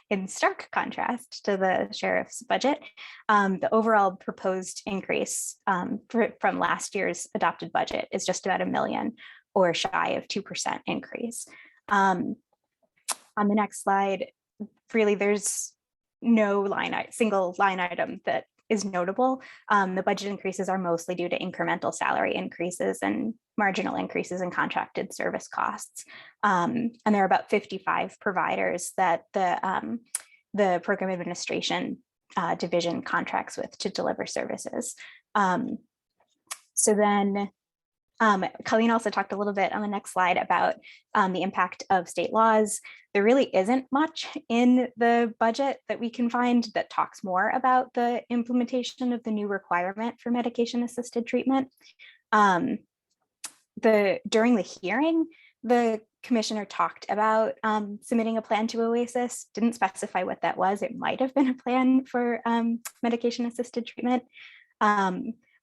in stark contrast to the sheriff's budget, the overall proposed increase from last year's adopted budget is just about $1 million, or shy of 2% increase. On the next slide, really there's no single line item that is notable. The budget increases are mostly due to incremental salary increases and marginal increases in contracted service costs. And there are about 55 providers that the Program Administration Division contracts with to deliver services. So then Colleen also talked a little bit on the next slide about the impact of state laws. There really isn't much in the budget that we can find that talks more about the implementation of the new requirement for medication-assisted treatment. During the hearing, the commissioner talked about submitting a plan to OASIS, didn't specify what that was. It might have been a plan for medication-assisted treatment.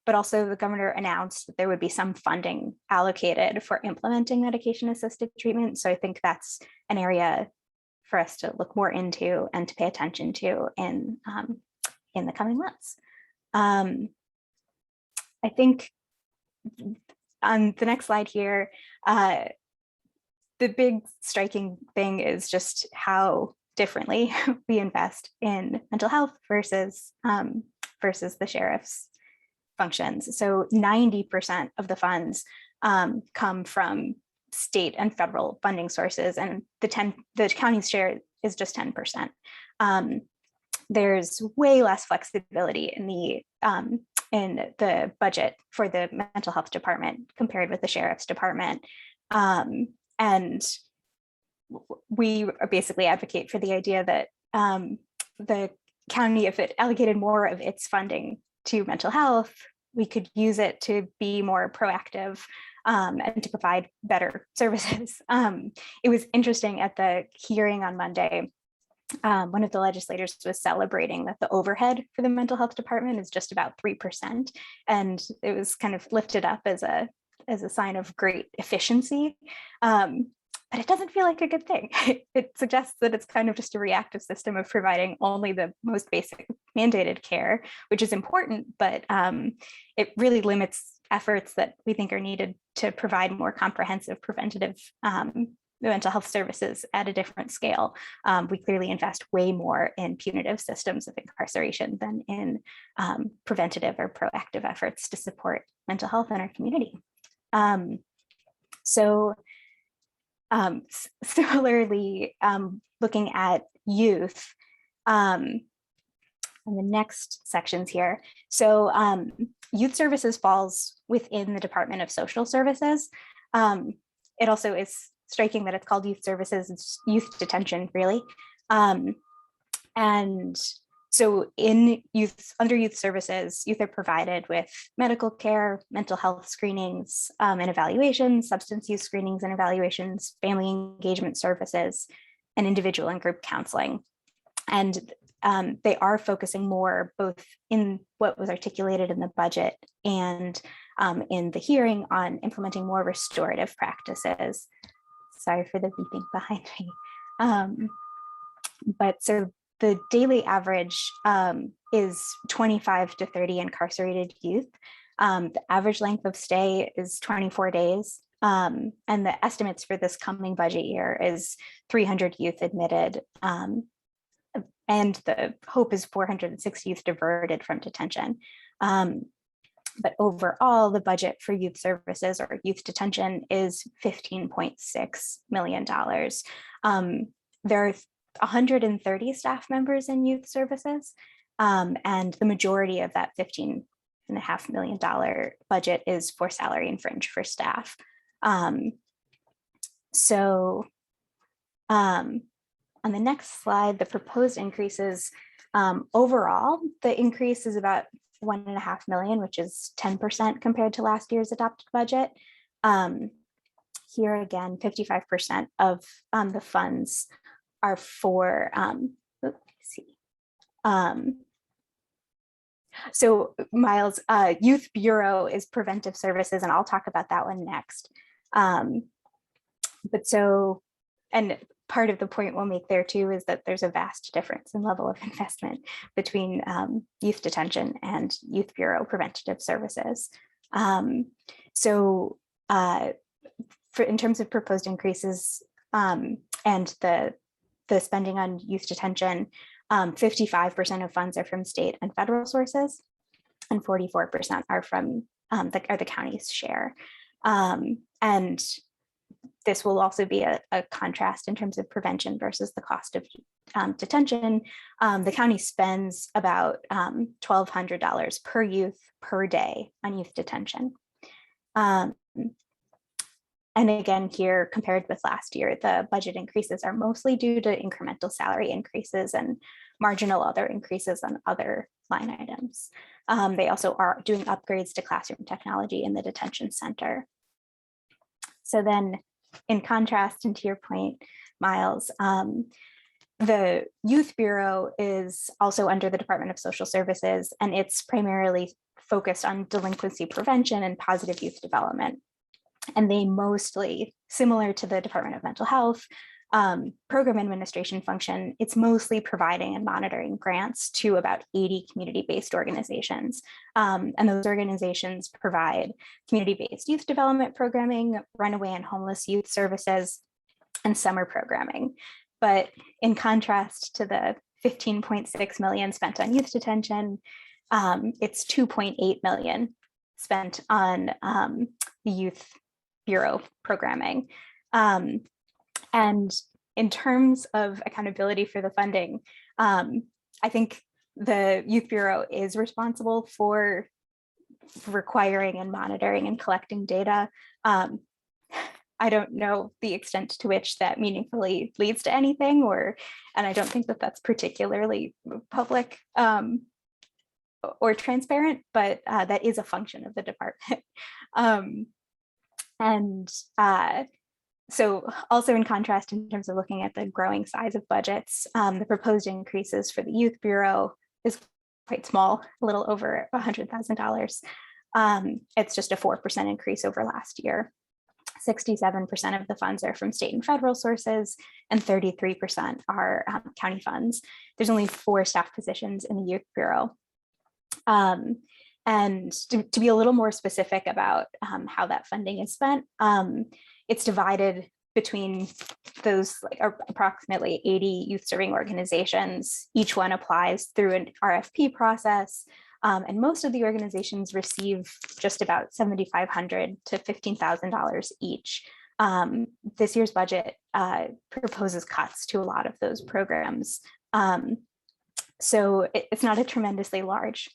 But also the governor announced that there would be some funding allocated for implementing medication-assisted treatment. So I think that's an area for us to look more into and to pay attention to in the coming months. I think on the next slide here, the big striking thing is just how differently we invest in mental health versus the sheriff's functions. So 90% of the funds come from state and federal funding sources, and the county's share is just 10%. There's way less flexibility in the budget for the mental health department compared with the sheriff's department. And we basically advocate for the idea that the county, if it allocated more of its funding to mental health, we could use it to be more proactive and to provide better services. It was interesting at the hearing on Monday, one of the legislators was celebrating that the overhead for the mental health department is just about 3%. And it was kind of lifted up as a sign of great efficiency. But it doesn't feel like a good thing. It suggests that it's kind of just a reactive system of providing only the most basic mandated care, which is important, but it really limits efforts that we think are needed to provide more comprehensive preventative mental health services at a different scale. We clearly invest way more in punitive systems of incarceration than in preventative or proactive efforts to support mental health in our community. Similarly, looking at youth, in the next sections here. So youth services falls within the Department of Social Services. It also is striking that it's called youth services, it's youth detention, really. And so under youth services, youth are provided with medical care, mental health screenings and evaluations, substance use screenings and evaluations, family engagement services, and individual and group counseling. And they are focusing more both in what was articulated in the budget and in the hearing on implementing more restorative practices. Sorry for the beeping behind me. But so the daily average is 25 to 30 incarcerated youth. The average length of stay is 24 days. And the estimates for this coming budget year is 300 youth admitted. And the hope is 406 youth diverted from detention. But overall, the budget for youth services or youth detention is $15.6 million. There are 130 staff members in youth services, and the majority of that $15.5 million budget is for salary and fringe for staff. On the next slide, the proposed increases, overall, the increase is about $1.5 million, which is 10% compared to last year's adopted budget. Here again, 55% of the funds are for, so Miles, Youth Bureau is preventive services, and I'll talk about that one next. And part of the point we'll make there too is that there's a vast difference in level of investment between youth detention and Youth Bureau preventative services. In terms of proposed increases and the spending on youth detention, 55% of funds are from state and federal sources, and 44% are from the county's share. And this will also be a contrast in terms of prevention versus the cost of detention. The county spends about $1,200 per youth per day on youth detention. And again, here, compared with last year, the budget increases are mostly due to incremental salary increases and marginal other increases on other line items. They also are doing upgrades to classroom technology in the detention center. So then, in contrast, and to your point, Miles, the Youth Bureau is also under the Department of Social Services, and it's primarily focused on delinquency prevention and positive youth development. And they mostly, similar to the Department of Mental Health, program administration function, it's mostly providing and monitoring grants to about 80 community-based organizations. And those organizations provide community-based youth development programming, runaway and homeless youth services, and summer programming. But in contrast to the $15.6 million spent on youth detention, it's $2.8 million spent on the youth Bureau programming. And in terms of accountability for the funding, I think the Youth Bureau is responsible for requiring and monitoring and collecting data. I don't know the extent to which that meaningfully leads to anything, and I don't think that that's particularly public or transparent, but that is a function of the department. So also in contrast, in terms of looking at the growing size of budgets, the proposed increases for the Youth Bureau is quite small, a little over $100,000. It's just a 4% increase over last year. 67% of the funds are from state and federal sources, and 33% are county funds. There's only 4 staff positions in the Youth Bureau. And to be a little more specific about how that funding is spent, it's divided between those approximately 80 youth serving organizations. Each one applies through an RFP process. And most of the organizations receive just about $7,500 to $15,000 each. This year's budget proposes cuts to a lot of those programs. So it's not a tremendously large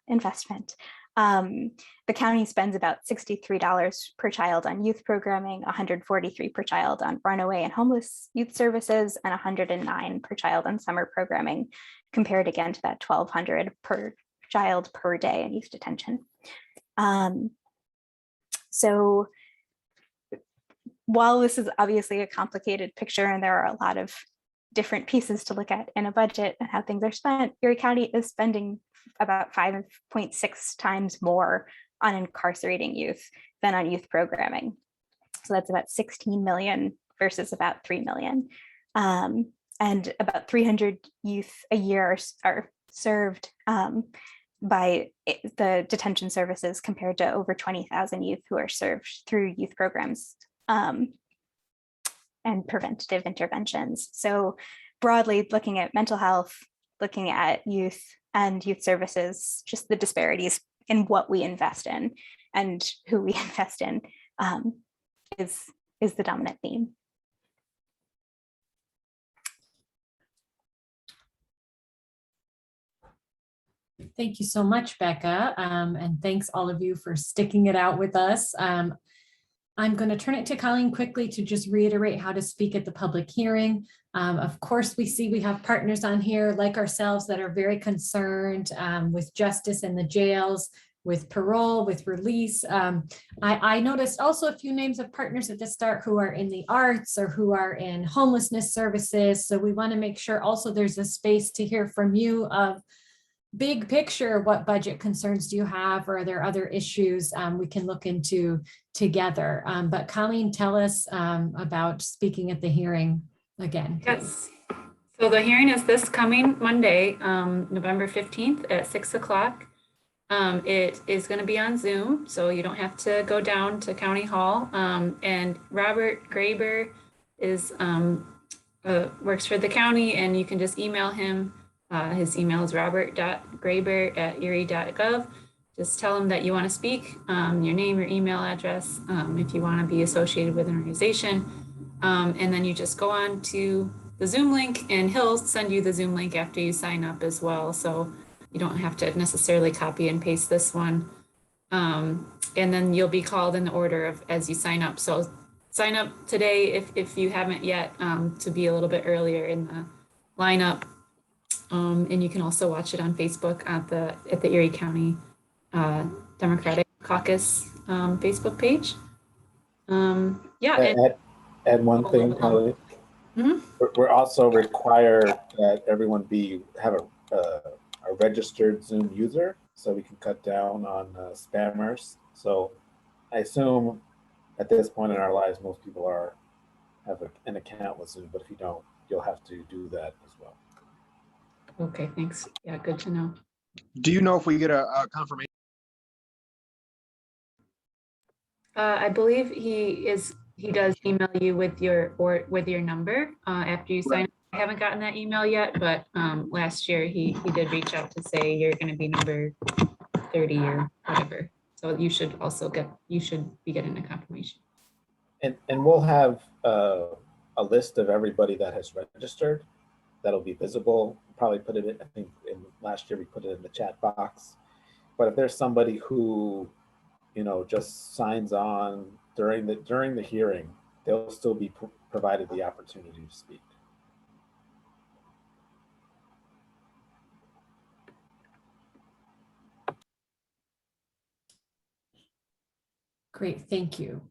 investment. The county spends about $63 per child on youth programming, $143 per child on runaway and homeless youth services, and $109 per child on summer programming, compared again to that $1,200 per child per day in youth detention. So while this is obviously a complicated picture and there are a lot of different pieces to look at in a budget and how things are spent, Erie County is spending about 5.6 times more on incarcerating youth than on youth programming. So that's about 16 million versus about 3 million. And about 300 youth a year are served by the detention services, compared to over 20,000 youth who are served through youth programs and preventative interventions. So broadly looking at mental health, looking at youth and youth services, just the disparities in what we invest in and who we invest in is the dominant theme. Thank you so much, Becca. And thanks all of you for sticking it out with us. I'm going to turn it to Colleen quickly to just reiterate how to speak at the public hearing. Of course, we have partners on here like ourselves that are very concerned with justice in the jails, with parole, with release. I noticed also a few names of partners at the start who are in the arts or who are in homelessness services. So we want to make sure also there's a space to hear from you of big picture, what budget concerns do you have, or are there other issues we can look into together? But Colleen, tell us about speaking at the hearing again. Yes. So the hearing is this coming Monday, November 15th at 6 o'clock. It is going to be on Zoom, so you don't have to go down to County Hall. And Robert Graber is works for the county, and you can just email him. His email is robert.graber@erie.gov. Just tell him that you want to speak, your name, your email address, if you want to be associated with an organization. And then you just go on to the Zoom link, and he'll send you the Zoom link after you sign up as well. So you don't have to necessarily copy and paste this one. And then you'll be called in the order of as you sign up. So sign up today if you haven't yet, to be a little bit earlier in the lineup. And you can also watch it on Facebook at the Erie County Democratic Caucus Facebook page. Yeah. And one thing, Kelly, we're also required that everyone have a registered Zoom user, so we can cut down on spammers. So I assume at this point in our lives, most people have an account with Zoom, but if you don't, you'll have to do that as well. Okay, thanks. Yeah, good to know. Do you know if we get a confirmation? I believe he does email you with your number after you sign up. I haven't gotten that email yet, but last year he did reach out to say you're going to be number 30 or whatever. So you should be getting a confirmation. And we'll have a list of everybody that has registered that'll be visible. Probably put it in, I think in last year we put it in the chat box. But if there's somebody who, you know, just signs on during the hearing, they'll still be provided the opportunity to speak. Great, thank you.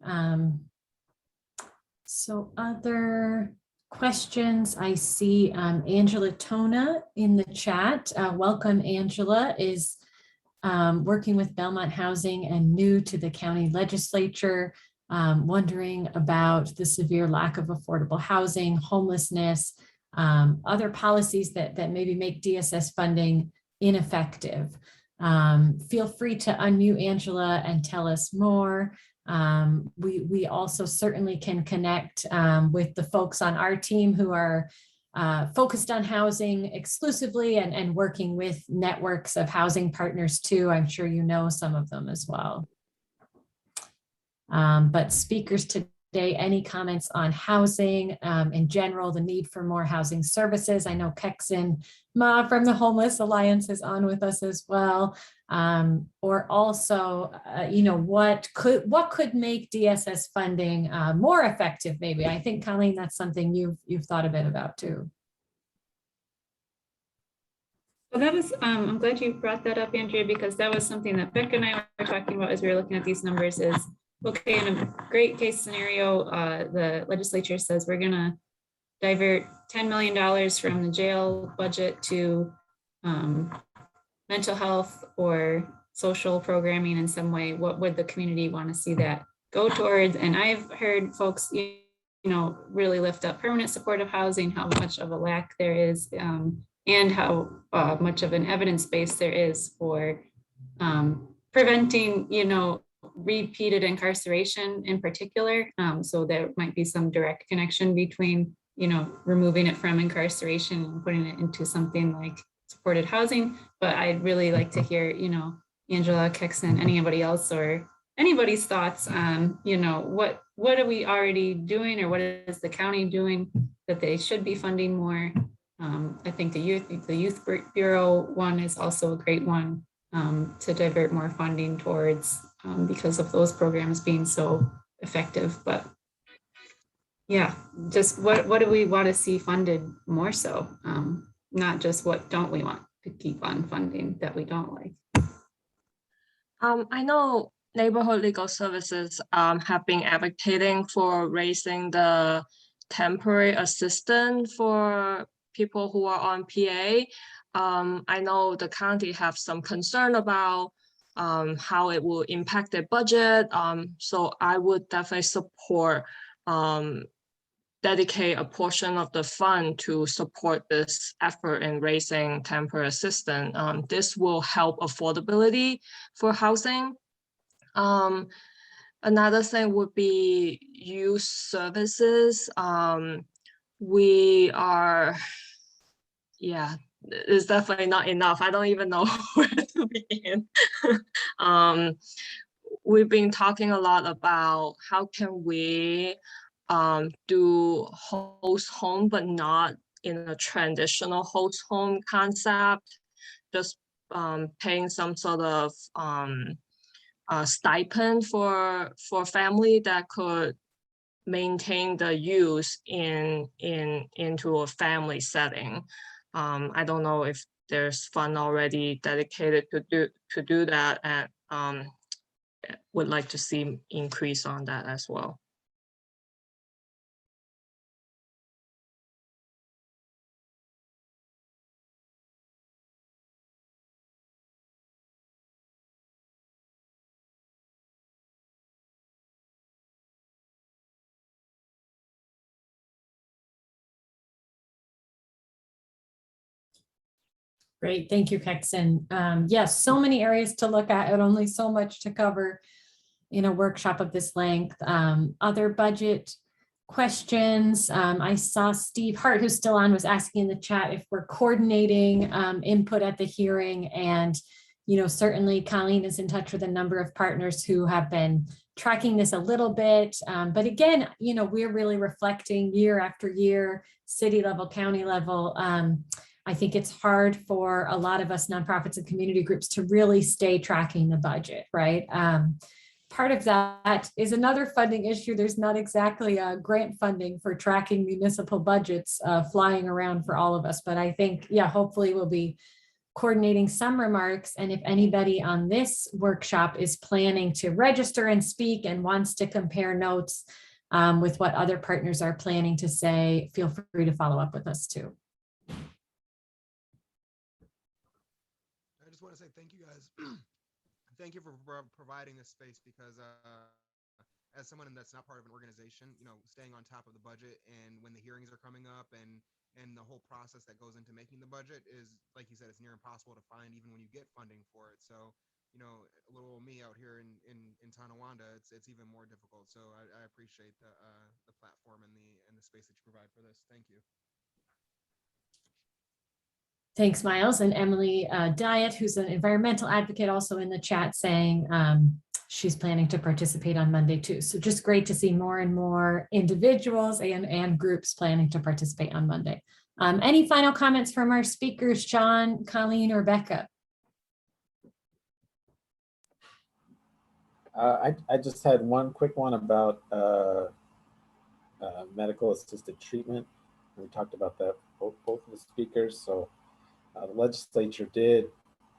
So other questions, I see Angela Tona in the chat. Welcome, Angela is working with Belmont Housing and new to the county legislature, wondering about the severe lack of affordable housing, homelessness, other policies that maybe make DSS funding ineffective. Feel free to unmute Angela and tell us more. We also certainly can connect with the folks on our team who are focused on housing exclusively and working with networks of housing partners too. I'm sure you know some of them as well. But speakers today, any comments on housing in general, the need for more housing services? I know Kexen Ma from the Homeless Alliance is on with us as well. Or also, you know, what could make DSS funding more effective? Maybe I think, Colleen, that's something you've thought a bit about too. Well, that was, I'm glad you brought that up, Andrea, because that was something that Becca and I were talking about as we were looking at these numbers is, okay, in a great case scenario, the legislature says we're gonna divert $10 million from the jail budget to mental health or social programming in some way. What would the community want to see that go towards? And I've heard folks, you know, really lift up permanent supportive housing, how much of a lack there is, and how much of an evidence base there is for preventing, you know, repeated incarceration in particular. So there might be some direct connection between, you know, removing it from incarceration and putting it into something like supported housing. But I'd really like to hear, you know, Angela, Kexen, anybody else or anybody's thoughts on, you know, what are we already doing or what is the county doing that they should be funding more? I think the youth bureau one is also a great one to divert more funding towards because of those programs being so effective. But yeah, just what do we want to see funded more so? Not just what don't we want to keep on funding that we don't like. I know neighborhood legal services have been advocating for raising the temporary assistance for people who are on PA. I know the county have some concern about how it will impact their budget. So I would definitely support dedicate a portion of the fund to support this effort in raising temporary assistance. This will help affordability for housing. Another thing would be youth services. We are, yeah, it's definitely not enough. I don't even know where to begin. We've been talking a lot about how can we do host home, but not in a traditional host home concept, just paying some sort of stipend for family that could maintain the use into a family setting. I don't know if there's fund already dedicated to do that, and would like to see increase on that as well. Great, thank you, Kexen. Yes, so many areas to look at and only so much to cover in a workshop of this length. Other budget questions. I saw Steve Hart, who's still on, was asking in the chat if we're coordinating input at the hearing and Certainly Colleen is in touch with a number of partners who have been tracking this a little bit. But again, we're really reflecting year after year, city level, county level. I think it's hard for a lot of us nonprofits and community groups to really stay tracking the budget, right? Part of that is another funding issue. There's not exactly a grant funding for tracking municipal budgets flying around for all of us. But I think, hopefully we'll be coordinating some remarks. And if anybody on this workshop is planning to register and speak and wants to compare notes with what other partners are planning to say, feel free to follow up with us too. I just want to say thank you guys. Thank you for providing this space, because as someone that's not part of an organization, staying on top of the budget and when the hearings are coming up and the whole process that goes into making the budget is, like you said, it's near impossible to find even when you get funding for it. So, a little me out here in Tonawanda, it's even more difficult. So I appreciate the platform and the space that you provide for this. Thank you. Thanks, Miles. And Emily Diet, who's an environmental advocate, also in the chat saying she's planning to participate on Monday too. So just great to see more and more individuals and groups planning to participate on Monday. Any final comments from our speakers, Sean, Colleen, or Becca? I just had one quick one about medical assisted treatment. We talked about that, both of the speakers. So the legislature did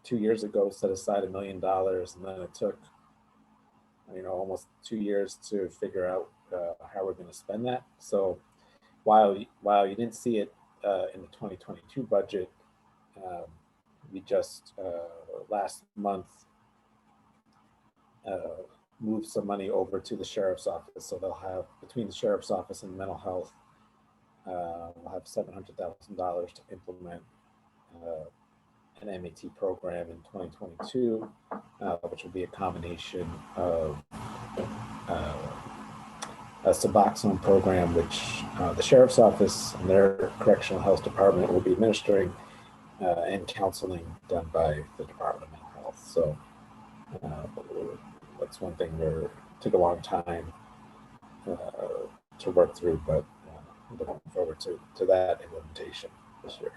2 years ago set aside $1 million, and then it took almost 2 years to figure out how we're going to spend that. So while you didn't see it in the 2022 budget, we just last month moved some money over to the sheriff's office. So they'll have, between the sheriff's office and mental health, we'll have $700,000 to implement an MAT program in 2022, which will be a combination of a Suboxone program, which the sheriff's office and their correctional health department will be administering, and counseling done by the Department of Mental Health. So that's one thing that took a long time to work through, but looking forward to that implementation this year.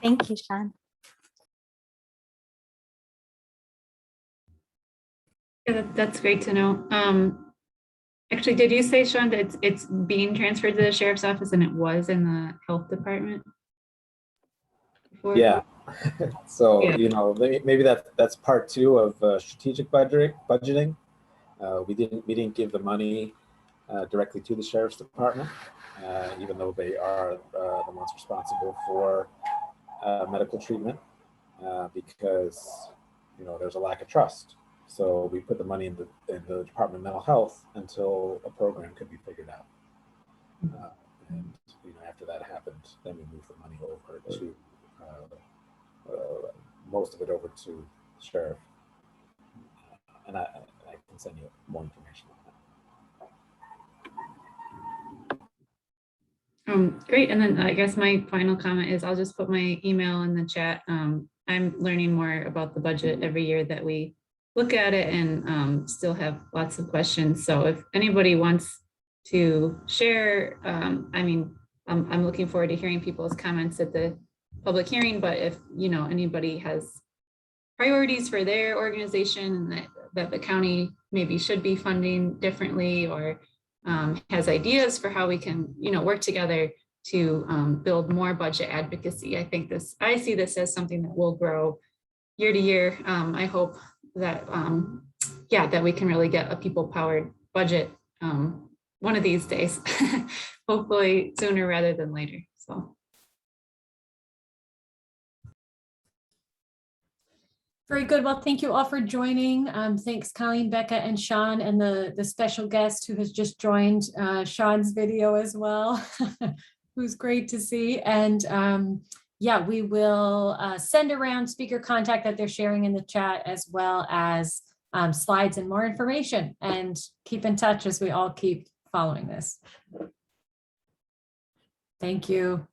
Thank you, Sean. Yeah, that's great to know. Actually, did you say, Sean, that it's being transferred to the sheriff's office and it was in the health department before? Yeah. So, Yeah. maybe that's part two of strategic budgeting. We didn't give the money directly to the sheriff's department, even though they are the ones responsible for medical treatment, because there's a lack of trust. So we put the money in the Department of Mental Health until a program could be figured out. And after that happened, then we moved the money over to most of it over to the sheriff. And I can send you more information on that. Great. And then I guess my final comment is I'll just put my email in the chat. I'm learning more about the budget every year that we look at it, and still have lots of questions. So if anybody wants to share, I'm looking forward to hearing people's comments at the public hearing, but if anybody has priorities for their organization that the county maybe should be funding differently, or has ideas for how we can work together to build more budget advocacy, I see this as something that will grow year to year. I hope that that we can really get a people-powered budget one of these days, hopefully sooner rather than later. So. Very good. Well, thank you all for joining. Thanks, Colleen, Becca, and Sean, and the special guest who has just joined Sean's video as well, who's great to see. And we will send around speaker contact that they're sharing in the chat, as well as slides and more information, and keep in touch as we all keep following this. Thank you.